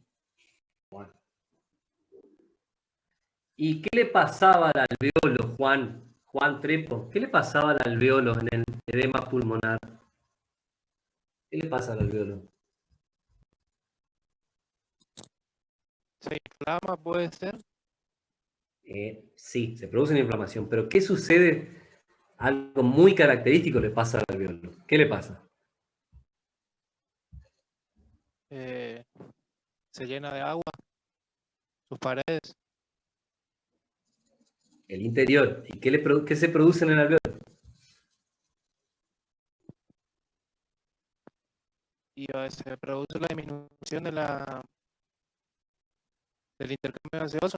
Bueno. ¿Y qué le pasaba al alveolo, Juan Trepo? ¿Qué le pasaba al alveolo en el edema pulmonar? ¿Qué le pasa al alveolo? ¿Se inflama, puede ser? Sí, se produce una inflamación, pero ¿qué sucede? Algo muy característico le pasa al alveolo. ¿Qué le pasa? Se llena de agua, sus paredes. El interior. ¿Y qué se produce en el alveolo? Y se produce la disminución del intercambio gaseoso.